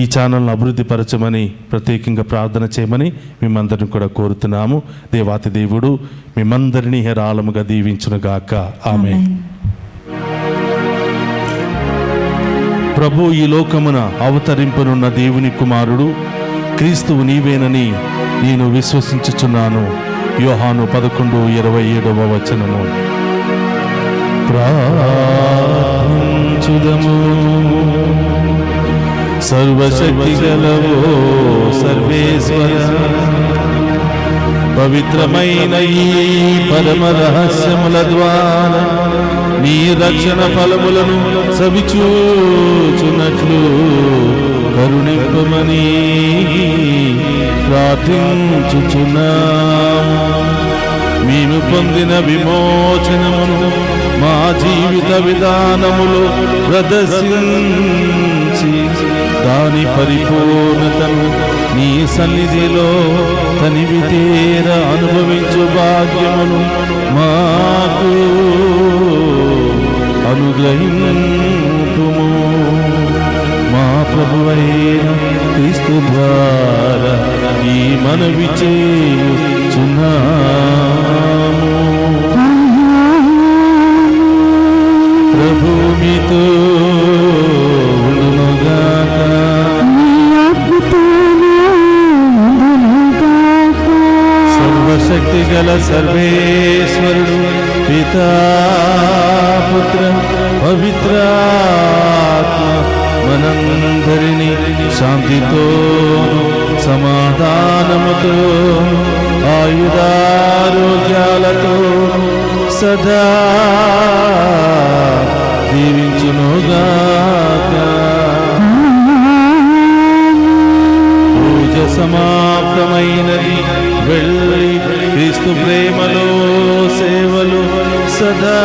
ఈ ఛానల్ను అభివృద్ధి పరచమని ప్రత్యేకంగా ప్రార్థన చేయమని మిమ్మందరిని కూడా కోరుతున్నాము. దేవాతి దేవుడు మిమ్మందరినీ హేరాళముగా దీవించునుగాక. ఆమేన్. ప్రభు ఈ లోకమున అవతరింపనున్న దేవుని కుమారుడు క్రీస్తువు నీవేనని నేను విశ్వసించుచున్నాను. యోహాను 11:27 ప్రార్థించుదము. సర్వశక్తి గలవో సర్వేశ్వర, పవిత్రమైన ఈ పరమ రహస్యముల ద్వారా నీ రక్షణ ఫలములను సవిచూచున్నట్లు కరుణింపమని ప్రార్థించుచున్నాము. మేము పొందిన విమోచనమును మా జీవిత విధానములో ప్రదర్శించి దాని పరిపూర్ణతను నీ సన్నిధిలో తనివితేర అనుభవించు భాగ్యమును మాకు అనుగ్రహింపుము. మా ప్రభువైన క్రీస్తు ద్వారా ఈ మనవి చేయుచున్నాము. ప్రభు మీతో ఉండునుగాక. సర్వశక్తి గల సర్వేశ్వరుడు పితా పుత్ర పవిత్రాత్మ మనందరినీ శాంతితోను సమాధానముతో ఆయుధారోగ్యాలతో సదా దీవించునుగాక. పూజ సమాప్తమైనది. వెళ్ళి క్రీస్తు ప్రేమలో సేవలు సదా